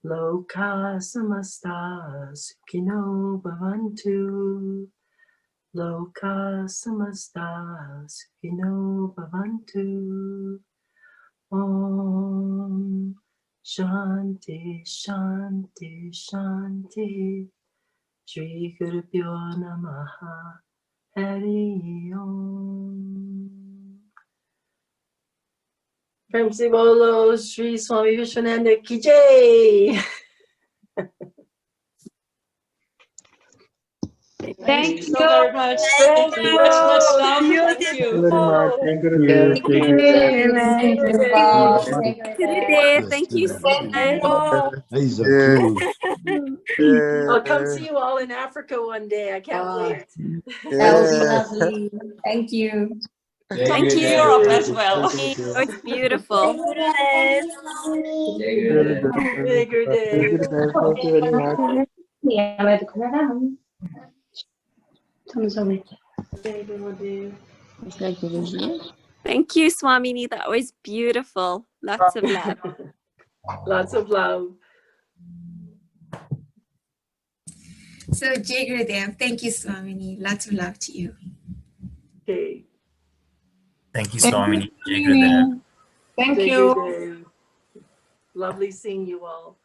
Lokasamasta Sukhino Bhavantu. Lokasamasta Sukhino Bhavantu. Om Shanti Shanti Shanti. Shri Guru Pyo Namaha. Hari Om. Prem Bolo, Sri Swami Vishwananda Ki Jai. Thank you so very much. Thank you. Much love. Thank you. Very much. Thank you. Gurudev, thank you so much. I'll come see you all in Africa one day. I can't wait. That would be lovely. Thank you. Come to Europe as well. Oh, it's beautiful. Bigger day. Thank you very much. Thank you, Swamini. That was beautiful. Lots of love. Lots of love. So, Jai Gurudev, thank you, Swamini. Lots of love to you. Okay. Thank you, Swamini. Jai Gurudev. Thank Jai you. Gurudev. Lovely seeing you all.